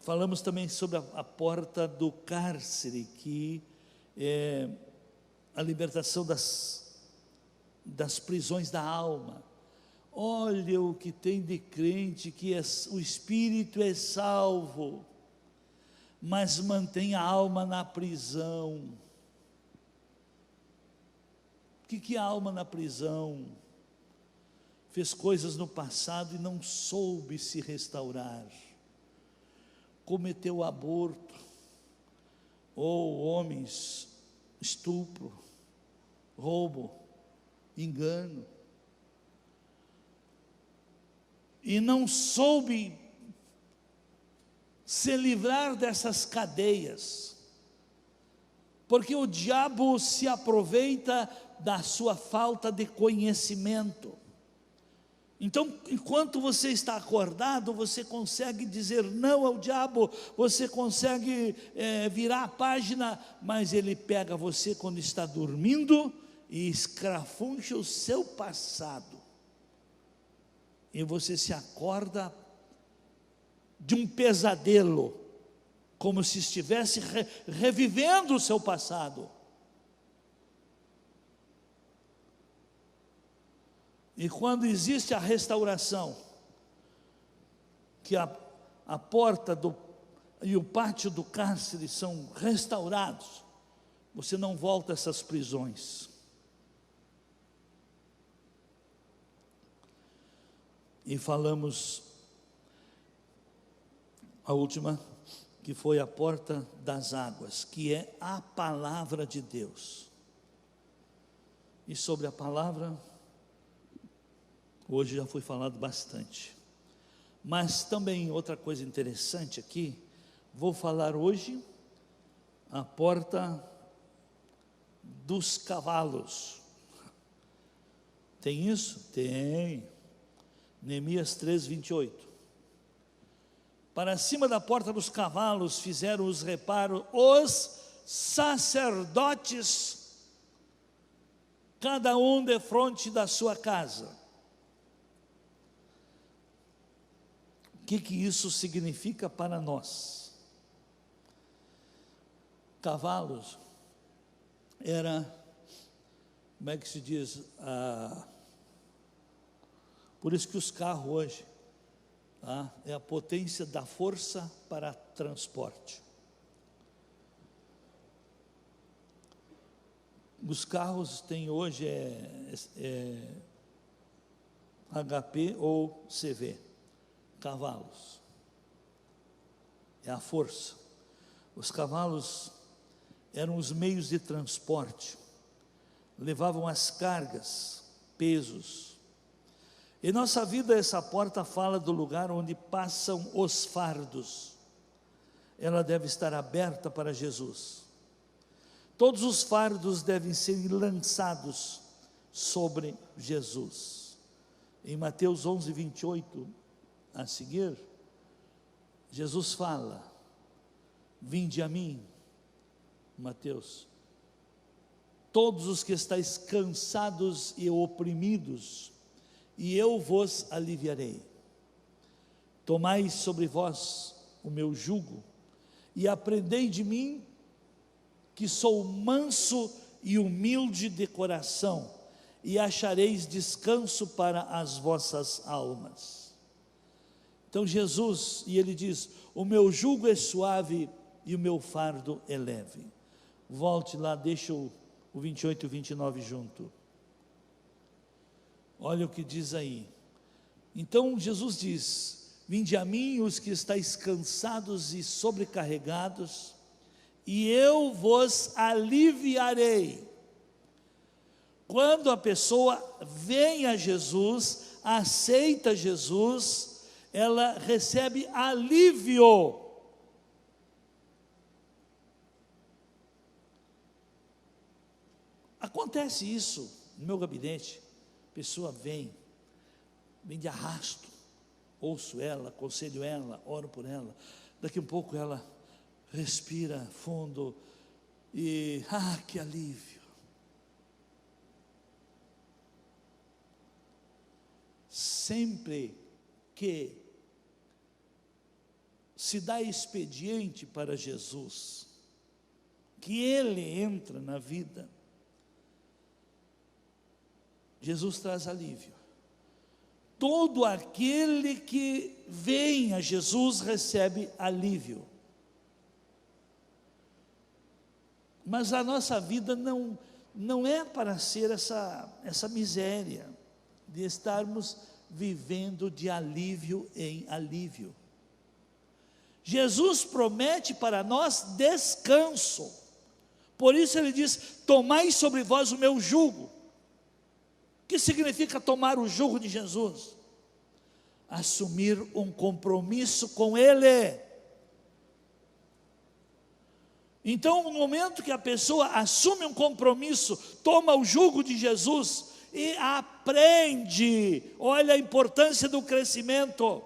Falamos também sobre a porta do cárcere, que é a libertação das prisões da alma. Olha o que tem de crente que o espírito é salvo, mas mantém a alma na prisão. O que é a alma na prisão? fez coisas no passado e não soube se restaurar, cometeu aborto, ou homens, estupro, roubo, engano, e não soube se livrar dessas cadeias, porque o diabo se aproveita da sua falta de conhecimento. Então, enquanto você está acordado, você consegue dizer não ao diabo, você consegue virar a página, mas ele pega você quando está dormindo e escrafuncha o seu passado, e você se acorda de um pesadelo, como se estivesse revivendo o seu passado. E quando existe a restauração, que a porta e o pátio do cárcere são restaurados, você não volta a essas prisões. E falamos a última, que foi a porta das águas, que é a palavra de Deus. E sobre a palavra, hoje já foi falado bastante. Mas também outra coisa interessante aqui, vou falar hoje a porta dos cavalos. Tem isso? Tem. Neemias 3:28. Para cima da porta dos cavalos fizeram os reparos os sacerdotes, cada um defronte da sua casa. O que isso significa para nós? Cavalos era, como é que se diz? Por isso que os carros hoje, é a potência da força para transporte. Os carros têm hoje HP ou CV, cavalos, é a força. Os cavalos eram os meios de transporte, levavam as cargas, pesos. Em nossa vida, essa porta fala do lugar onde passam os fardos. Ela deve estar aberta para Jesus. Todos os fardos devem ser lançados sobre Jesus. Em Mateus 11:28, a seguir, Jesus fala: vinde a mim, Mateus, todos os que estáis cansados e oprimidos, e eu vos aliviarei. Tomai sobre vós o meu jugo, e aprendei de mim, que sou manso e humilde de coração, e achareis descanso para as vossas almas. Então Jesus, e ele diz: o meu jugo é suave e o meu fardo é leve. Volte lá, deixa o 28 e o 29 junto. Olha o que diz aí. Então Jesus diz: vinde a mim os que estáis cansados e sobrecarregados, e eu vos aliviarei. Quando a pessoa vem a Jesus, aceita Jesus, ela recebe alívio. Acontece isso no meu gabinete. A pessoa vem de arrasto, ouço ela, aconselho ela, oro por ela, daqui a pouco ela respira fundo e, que alívio. Sempre que se dá expediente para Jesus, que Ele entra na vida, Jesus traz alívio. Todo aquele que vem a Jesus recebe alívio. Mas a nossa vida não é para ser essa miséria de estarmos vivendo de alívio em alívio. Jesus promete para nós descanso. Por isso ele diz: tomai sobre vós o meu jugo. O que significa tomar o jugo de Jesus? Assumir um compromisso com Ele. Então, no momento que a pessoa assume um compromisso, toma o jugo de Jesus e aprende, olha a importância do crescimento,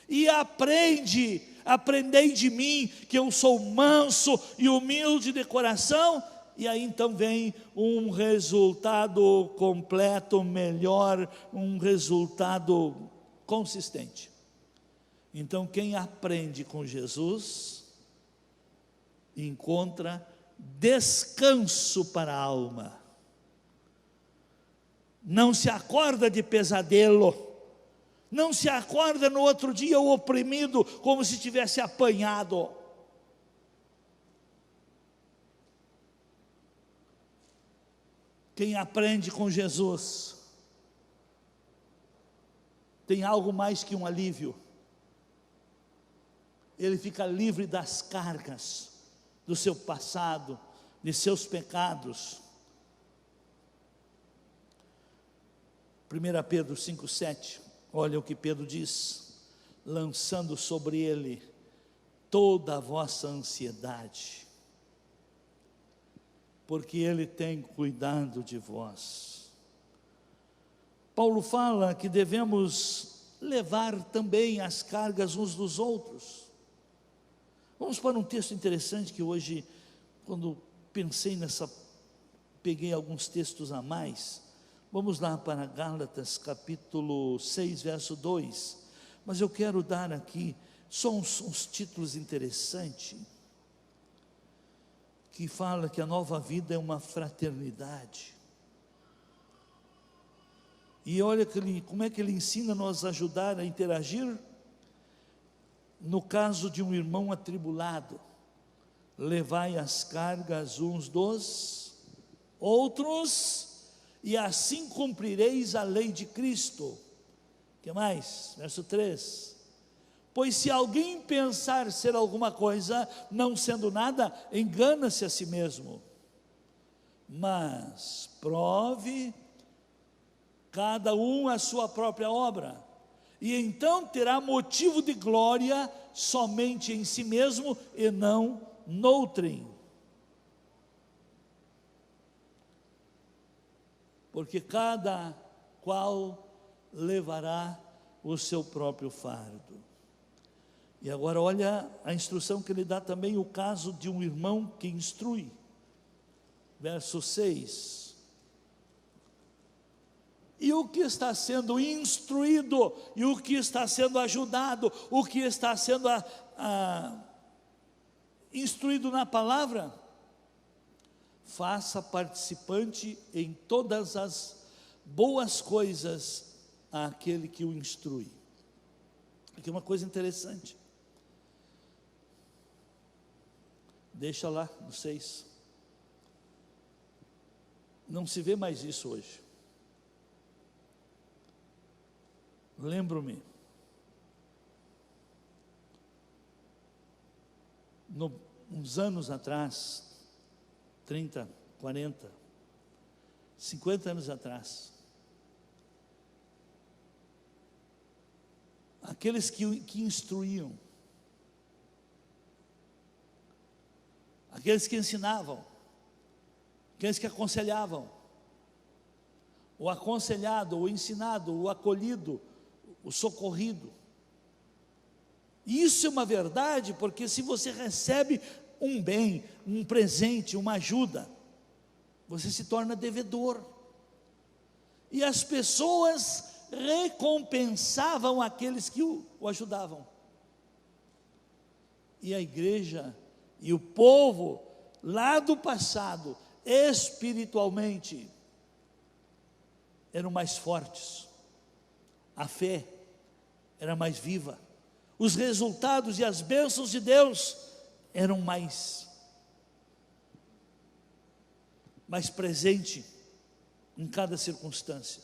e aprendei de mim, que eu sou manso e humilde de coração, e aí então vem um resultado completo, melhor, um resultado consistente. Então, quem aprende com Jesus, encontra descanso para a alma, não se acorda de pesadelo, não se acorda no outro dia oprimido, como se tivesse apanhado. Quem aprende com Jesus, tem algo mais que um alívio, ele fica livre das cargas do seu passado, de seus pecados. 1 Pedro 5,7, olha o que Pedro diz: lançando sobre ele toda a vossa ansiedade, porque ele tem cuidado de vós. Paulo fala que devemos levar também as cargas uns dos outros. Vamos para um texto interessante que hoje, quando pensei peguei alguns textos a mais. Vamos lá para Gálatas capítulo 6, verso 2. Mas eu quero dar aqui só uns títulos interessantes, que fala que a nova vida é uma fraternidade. E olha como é que ele ensina a nos ajudar a interagir. No caso de um irmão atribulado, levai as cargas uns dos outros, e assim cumprireis a lei de Cristo. O que mais? Verso 3. Pois se alguém pensar ser alguma coisa, não sendo nada, engana-se a si mesmo. Mas prove cada um a sua própria obra, e então terá motivo de glória somente em si mesmo e não noutrem. Porque cada qual levará o seu próprio fardo. E agora olha a instrução que ele dá também, o caso de um irmão que instrui. Verso 6. E o que está sendo instruído, e o que está sendo ajudado, o que está sendo instruído na palavra, faça participante em todas as boas coisas àquele que o instrui. Aqui é uma coisa interessante. Deixa lá no 6. Não se vê mais isso hoje. Lembro-me, uns anos atrás, 30, 40, 50 anos atrás, aqueles que instruíam, aqueles que ensinavam, aqueles que aconselhavam, o aconselhado, o ensinado, o acolhido, o socorrido. Isso é uma verdade, porque se você recebe um bem, um presente, uma ajuda, você se torna devedor. E as pessoas recompensavam aqueles que o ajudavam. E a igreja e o povo lá do passado, espiritualmente, eram mais fortes. A fé era mais viva, os resultados e as bênçãos de Deus eram mais presente em cada circunstância.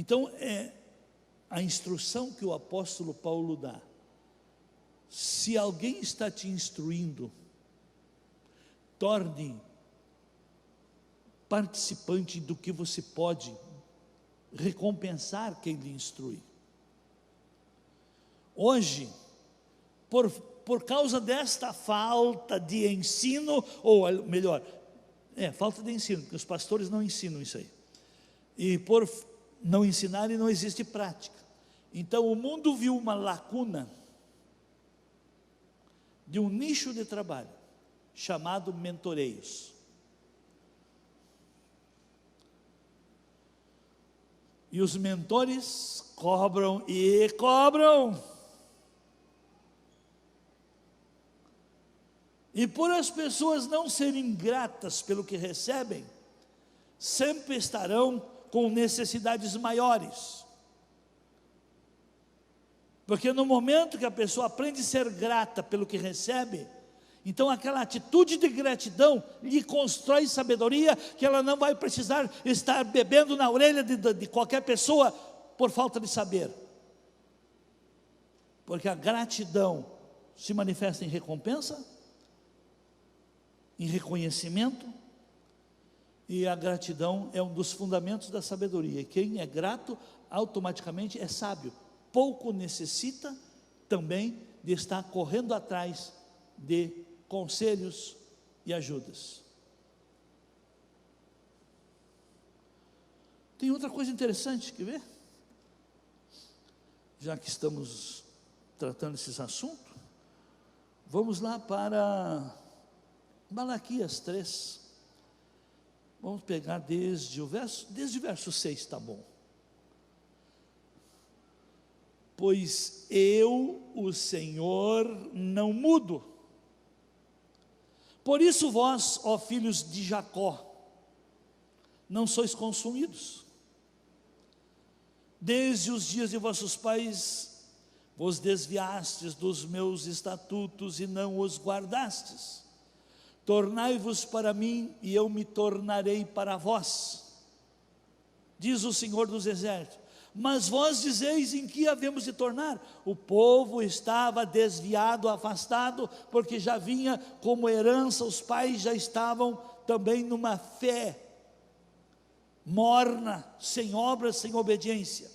Então, é a instrução que o apóstolo Paulo dá. Se alguém está te instruindo, torne participante do que você pode recompensar quem lhe instrui. Hoje, por causa desta falta de ensino, ou melhor, falta de ensino, porque os pastores não ensinam isso aí. E por não ensinarem, não existe prática. Então o mundo viu uma lacuna de um nicho de trabalho chamado mentoreios. E os mentores cobram e cobram. E por as pessoas não serem gratas pelo que recebem, sempre estarão com necessidades maiores. Porque no momento que a pessoa aprende a ser grata pelo que recebe, então aquela atitude de gratidão lhe constrói sabedoria, que ela não vai precisar estar bebendo na orelha de qualquer pessoa por falta de saber. Porque a gratidão se manifesta em recompensa, em reconhecimento, e a gratidão é um dos fundamentos da sabedoria. E quem é grato, automaticamente é sábio. Pouco necessita também de estar correndo atrás de conselhos e ajudas. Tem outra coisa interessante, quer ver? Já que estamos tratando esses assuntos, vamos lá para Malaquias 3. Vamos pegar desde o verso 6, está bom. Pois eu, o Senhor, não mudo. Por isso vós, ó filhos de Jacó, não sois consumidos. Desde os dias de vossos pais, vos desviastes dos meus estatutos e não os guardastes. Tornai-vos para mim e eu me tornarei para vós, diz o Senhor dos Exércitos. Mas vós dizeis: em que havemos de tornar? O povo estava desviado, afastado, porque já vinha como herança, os pais já estavam também numa fé morna, sem obras, sem obediência.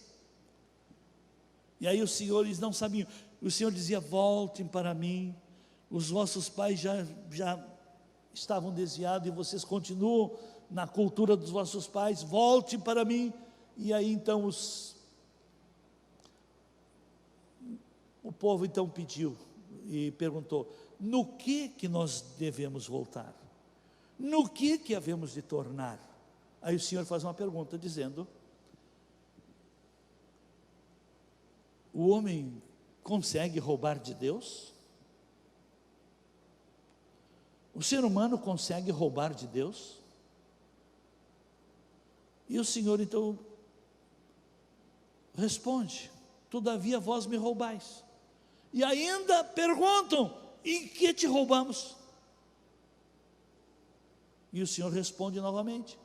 E aí os senhores não sabiam. O Senhor dizia: voltem para mim, os vossos pais já estavam desviados e vocês continuam na cultura dos vossos pais, voltem para mim. E aí então o povo então pediu e perguntou: no que nós devemos voltar? No que havemos de tornar? Aí o Senhor faz uma pergunta dizendo: o homem consegue roubar de Deus? O ser humano consegue roubar de Deus? E o Senhor então responde: todavia vós me roubais. E ainda perguntam: em que te roubamos? E o Senhor responde novamente: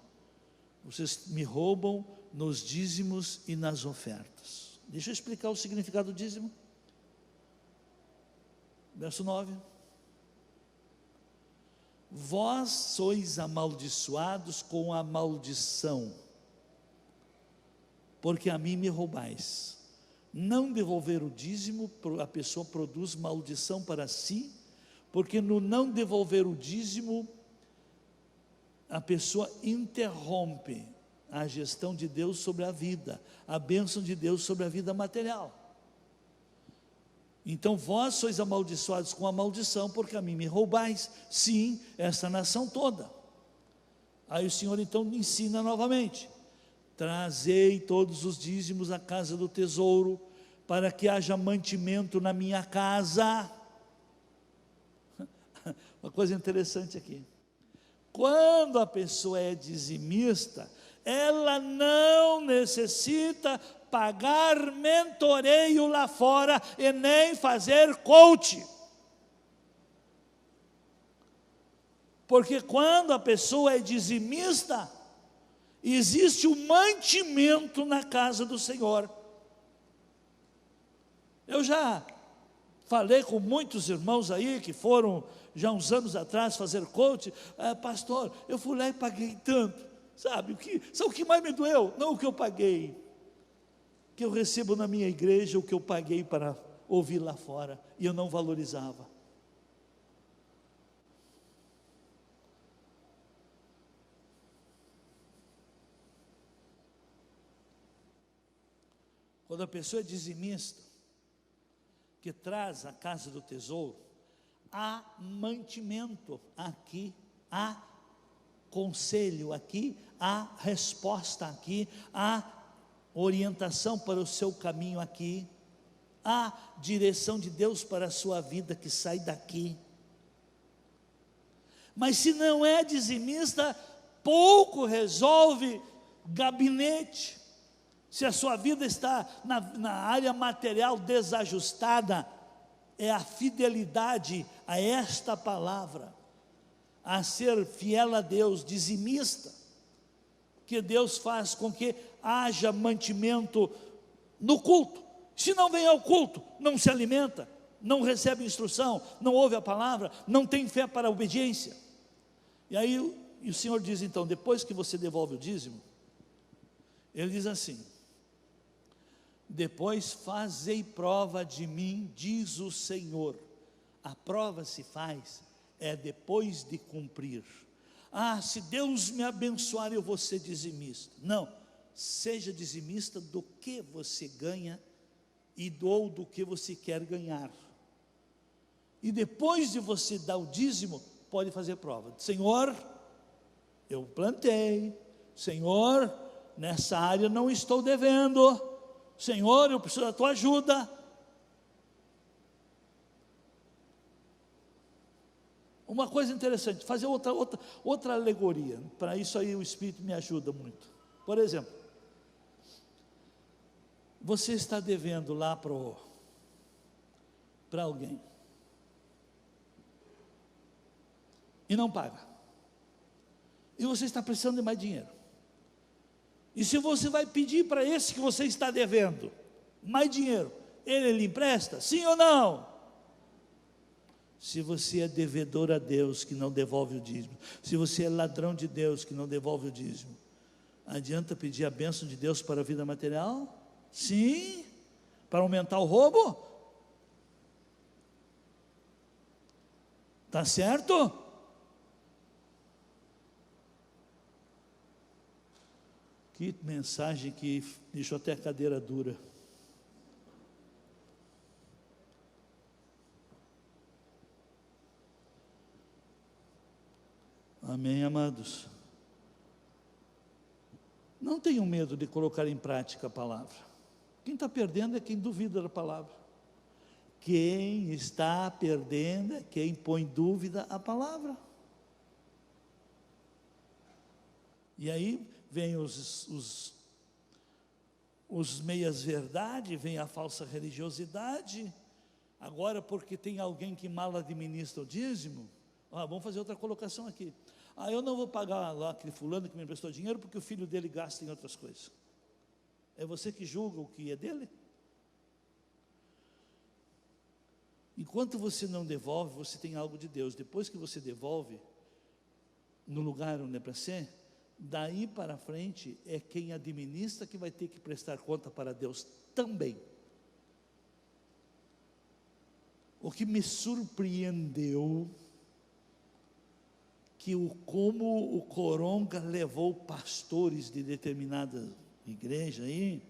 vocês me roubam nos dízimos e nas ofertas. Deixa eu explicar o significado do dízimo. Verso 9: vós sois amaldiçoados com a maldição, porque a mim me roubais. Não devolver o dízimo, a pessoa produz maldição para si, porque no não devolver o dízimo, a pessoa interrompe a gestão de Deus sobre a vida, a bênção de Deus sobre a vida material. Então vós sois amaldiçoados com a maldição, porque a mim me roubais, sim, essa nação toda. Aí o Senhor então ensina novamente: trazei todos os dízimos à casa do tesouro, para que haja mantimento na minha casa. Uma coisa interessante aqui: quando a pessoa é dizimista, ela não necessita pagar mentoreio lá fora e nem fazer coach. Porque quando a pessoa é dizimista, existe o mantimento na casa do Senhor. Eu já falei com muitos irmãos aí que foram já uns anos atrás fazer coach. Pastor, eu fui lá e paguei tanto. Sabe o que mais me doeu? Não o que eu paguei, que eu recebo na minha igreja, o que eu paguei para ouvir lá fora, e eu não valorizava. Quando a pessoa é dizimista, que traz a casa do tesouro, há mantimento aqui, há conselho aqui, há resposta aqui, há orientação para o seu caminho aqui, há direção de Deus para a sua vida que sai daqui. Mas se não é dizimista, pouco resolve gabinete. Se a sua vida está na área material desajustada, é a fidelidade a esta palavra, a ser fiel a Deus, dizimista, que Deus faz com que haja mantimento no culto. Se não vem ao culto, não se alimenta, não recebe instrução, não ouve a palavra, não tem fé para a obediência. E aí o Senhor diz então, depois que você devolve o dízimo, Ele diz assim: depois fazei prova de mim, diz o Senhor. A prova se faz depois de cumprir. Se Deus me abençoar, eu vou ser dizimista. Não, seja dizimista do que você ganha e do que você quer ganhar. E depois de você dar o dízimo, pode fazer prova. Senhor, eu plantei. Senhor, nessa área não estou devendo. Senhor, eu preciso da tua ajuda. Uma coisa interessante, fazer outra alegoria. Para isso aí o Espírito me ajuda muito. Por exemplo, você está devendo lá para alguém e não paga, e você está precisando de mais dinheiro. E se você vai pedir para esse que você está devendo mais dinheiro, ele lhe empresta? Sim ou não? Se você é devedor a Deus que não devolve o dízimo, se você é ladrão de Deus que não devolve o dízimo, adianta pedir a bênção de Deus para a vida material? Sim. Para aumentar o roubo? Está certo? Que mensagem que deixou até a cadeira dura. Amém, amados? Não tenham medo de colocar em prática a palavra. Quem está perdendo é quem duvida da palavra. Quem está perdendo é quem põe dúvida a palavra. E aí vem os meias-verdade, vem a falsa religiosidade. Agora, porque tem alguém que mal administra o dízimo, vamos fazer outra colocação aqui. Eu não vou pagar lá aquele fulano que me emprestou dinheiro, porque o filho dele gasta em outras coisas. É você que julga o que é dele? Enquanto você não devolve, você tem algo de Deus. Depois que você devolve, no lugar onde é para ser, daí para frente é quem administra que vai ter que prestar conta para Deus também. O que me surpreendeu, como o Coronga levou pastores de determinada igreja aí.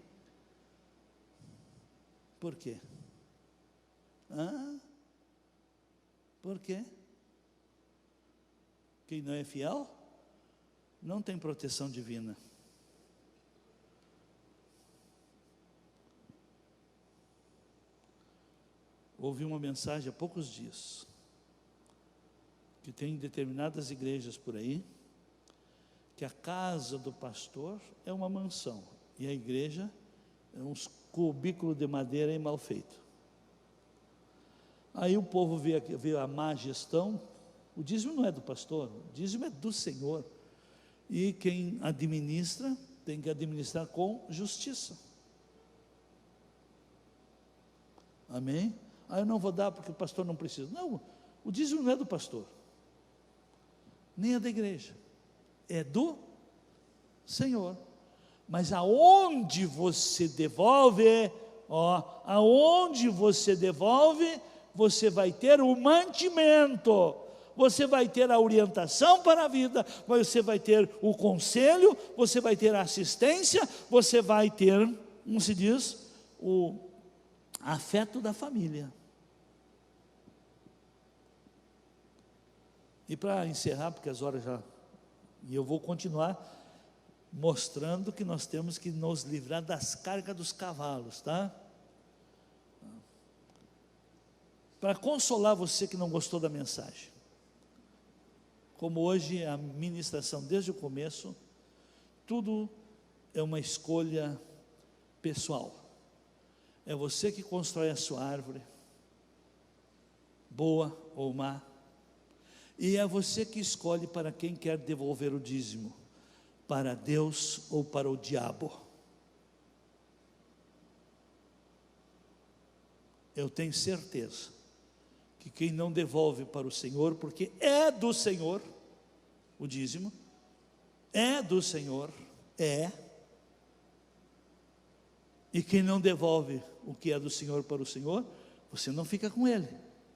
Por quê? Por quê? Quem não é fiel não tem proteção divina. Ouvi uma mensagem há poucos dias, que tem determinadas igrejas por aí, que a casa do pastor é uma mansão, e a igreja é uns cubículos de madeira e mal feito. Aí o povo vê a má gestão. O dízimo não é do pastor, o dízimo é do Senhor. E quem administra, tem que administrar com justiça. Amém? Eu não vou dar porque o pastor não precisa. Não, o dízimo não é do pastor, nem é da igreja, é do Senhor. Mas aonde você devolve, aonde você devolve, você vai ter o mantimento, você vai ter a orientação para a vida, você vai ter o conselho, você vai ter a assistência, você vai ter, como se diz, o afeto da família. E para encerrar, porque as horas já, e eu vou continuar mostrando que nós temos que nos livrar das cargas dos cavalos, tá? Para consolar você que não gostou da mensagem, como hoje a ministração desde o começo, tudo é uma escolha pessoal. É você que constrói a sua árvore, boa ou má, e é você que escolhe para quem quer devolver o dízimo, para Deus ou para o diabo. Eu tenho certeza que quem não devolve para o Senhor, porque é do Senhor, o dízimo, é do Senhor, e quem não devolve o que é do Senhor para o Senhor, você não fica com ele,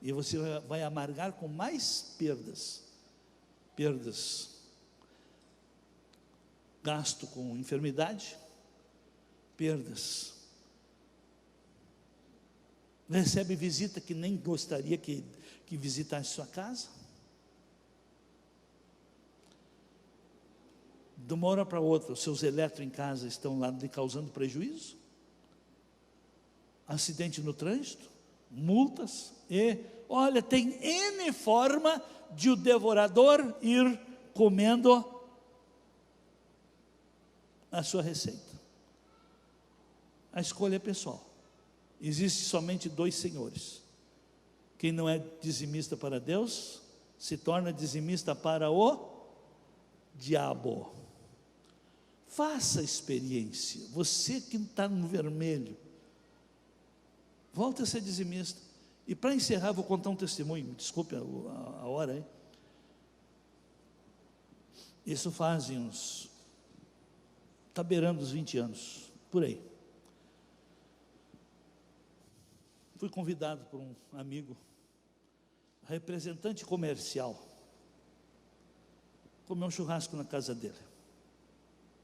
e você vai amargar com mais perdas, gasto com enfermidade, perdas, recebe visita que nem gostaria que visitasse sua casa, de uma hora para outra, os seus eletros em casa estão lá lhe causando prejuízo, acidente no trânsito, multas, e olha, tem N forma de o devorador ir comendo a sua receita. A escolha é pessoal. Existe somente dois senhores. Quem não é dizimista para Deus, se torna dizimista para o diabo. Faça a experiência. Você que está no vermelho, volte a ser dizimista. E para encerrar, vou contar um testemunho. Desculpe a hora, hein? Isso faz uns, está beirando os 20 anos, por aí. Fui convidado por um amigo, representante comercial, comer um churrasco na casa dele.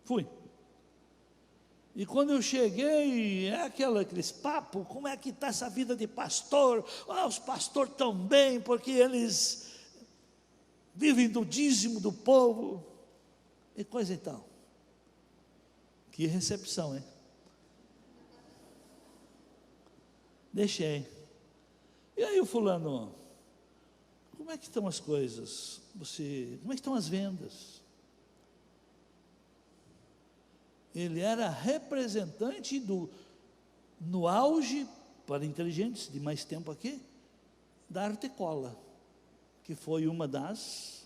Fui. E quando eu cheguei, aqueles papos, como é que está essa vida de pastor? Os pastores estão bem, porque eles vivem do dízimo do povo, e coisa e tal. Que recepção, hein? Deixei. E aí o fulano, como é que estão as coisas? Como é que estão as vendas? Ele era representante no auge, para inteligentes de mais tempo aqui, da Artecola, que foi uma das...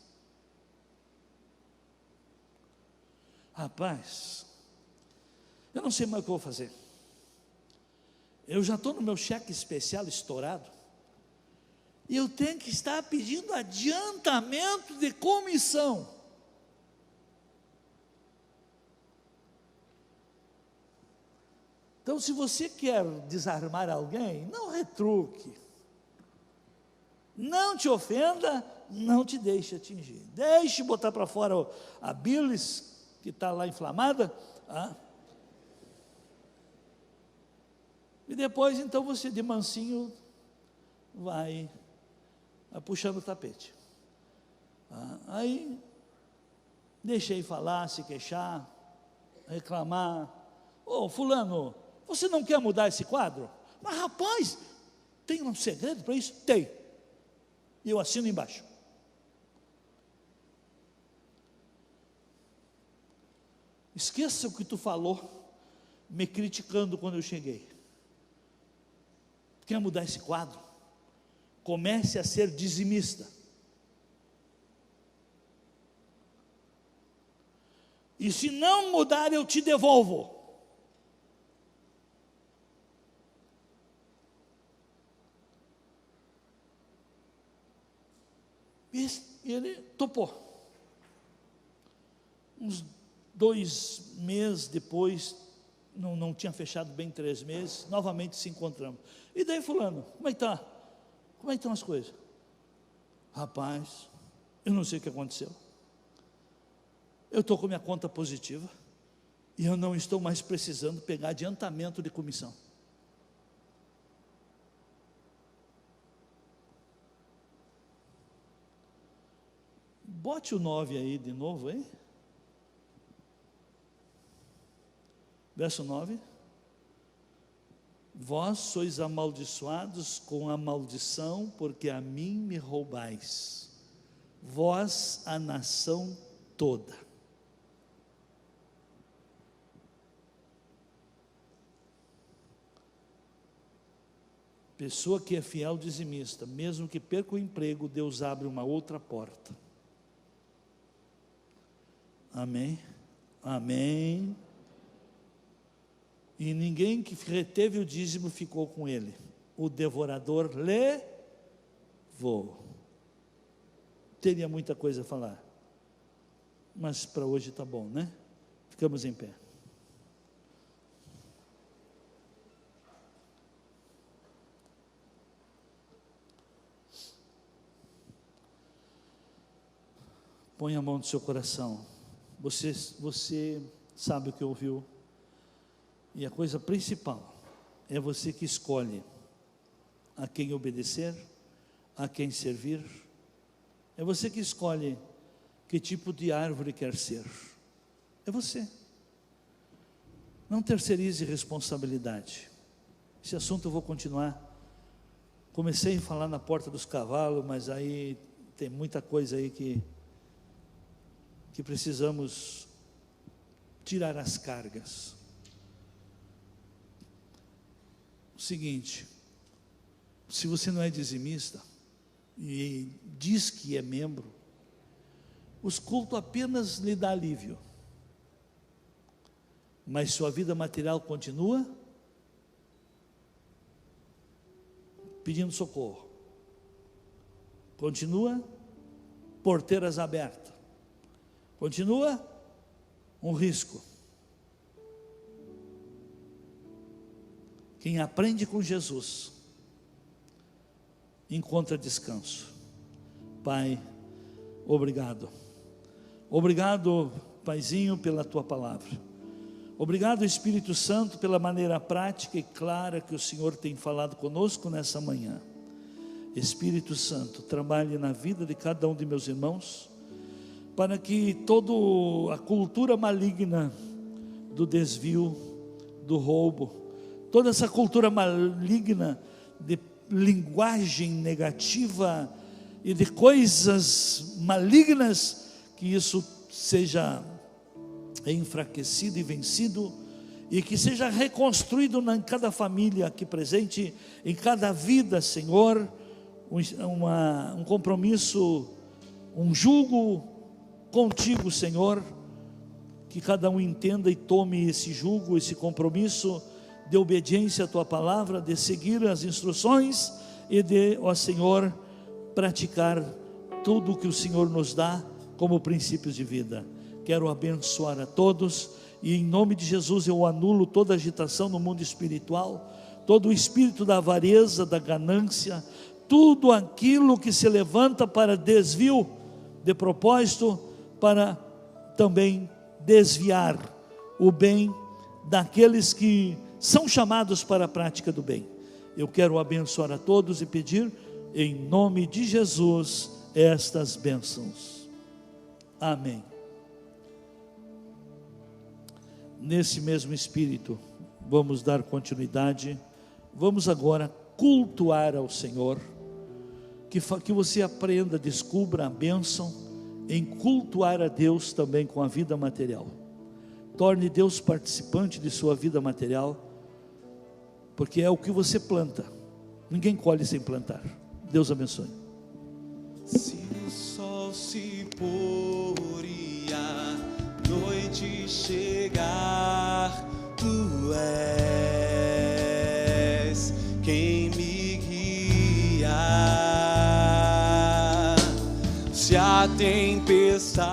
Rapaz, eu não sei mais o que eu vou fazer. Eu já estou no meu cheque especial estourado, e eu tenho que estar pedindo adiantamento de comissão. Então, se você quer desarmar alguém, não retruque, não te ofenda, não te deixe atingir, deixe botar para fora a bilis, que está lá inflamada, e depois, então, você de mansinho vai puxando o tapete. Aí, deixei falar, se queixar, reclamar. Fulano, você não quer mudar esse quadro? Mas rapaz, tem um segredo para isso? Tem. E eu assino embaixo. Esqueça o que tu falou, me criticando quando eu cheguei. Quer mudar esse quadro? Comece a ser dizimista. e se não mudar eu te devolvo. E ele topou. Uns 2 meses depois, não tinha fechado bem 3 meses, novamente se encontramos. E daí fulano, como é que está? Como é que estão as coisas? Rapaz, eu não sei o que aconteceu. Eu estou com minha conta positiva e eu não estou mais precisando pegar adiantamento de comissão. Bote o 9 aí de novo, hein? Verso 9. Vós sois amaldiçoados com a maldição, porque a mim me roubais, vós a nação toda. Pessoa que é fiel dizimista, mesmo que perca o emprego, Deus abre uma outra porta. Amém? Amém. E ninguém que reteve o dízimo ficou com ele. O devorador levou. Teria muita coisa a falar, mas para hoje está bom, né? Ficamos em pé. Põe a mão no seu coração. Você sabe o que ouviu. E a coisa principal é você que escolhe a quem obedecer, a quem servir. É você que escolhe que tipo de árvore quer ser. É você. Não terceirize responsabilidade. Esse assunto eu vou continuar. Comecei a falar na porta dos cavalos, mas aí tem muita coisa aí que precisamos tirar as cargas. O seguinte, se você não é dizimista e diz que é membro, os cultos apenas lhe dá alívio, mas sua vida material continua pedindo socorro, continua porteiras abertas, continua um risco. Quem aprende com Jesus encontra descanso. Pai, obrigado. Obrigado, Paizinho, pela tua palavra. Obrigado, Espírito Santo, pela maneira prática e clara que o Senhor tem falado conosco nessa manhã. Espírito Santo, trabalhe na vida de cada um de meus irmãos, para que toda a cultura maligna do desvio, do roubo, toda essa cultura maligna de linguagem negativa e de coisas malignas, que isso seja enfraquecido e vencido, e que seja reconstruído em cada família aqui presente, em cada vida, Senhor, um compromisso, um jugo contigo, Senhor, que cada um entenda e tome esse jugo, esse compromisso de obediência à tua palavra, de seguir as instruções e de, ó Senhor, praticar tudo o que o Senhor nos dá como princípios de vida. Quero abençoar a todos e em nome de Jesus eu anulo toda agitação no mundo espiritual, todo o espírito da avareza, da ganância, tudo aquilo que se levanta para desvio de propósito, para também desviar o bem daqueles que são chamados para a prática do bem. Eu quero abençoar a todos e pedir em nome de Jesus estas bênçãos. Amém. Nesse mesmo espírito, vamos dar continuidade, vamos agora cultuar ao Senhor, que você aprenda, descubra a bênção em cultuar a Deus também com a vida material. Torne Deus participante de sua vida material, porque é o que você planta, ninguém colhe sem plantar. Deus abençoe. Se o sol se pôr e a noite me chegar, tu és quem me guia. Se a tempestade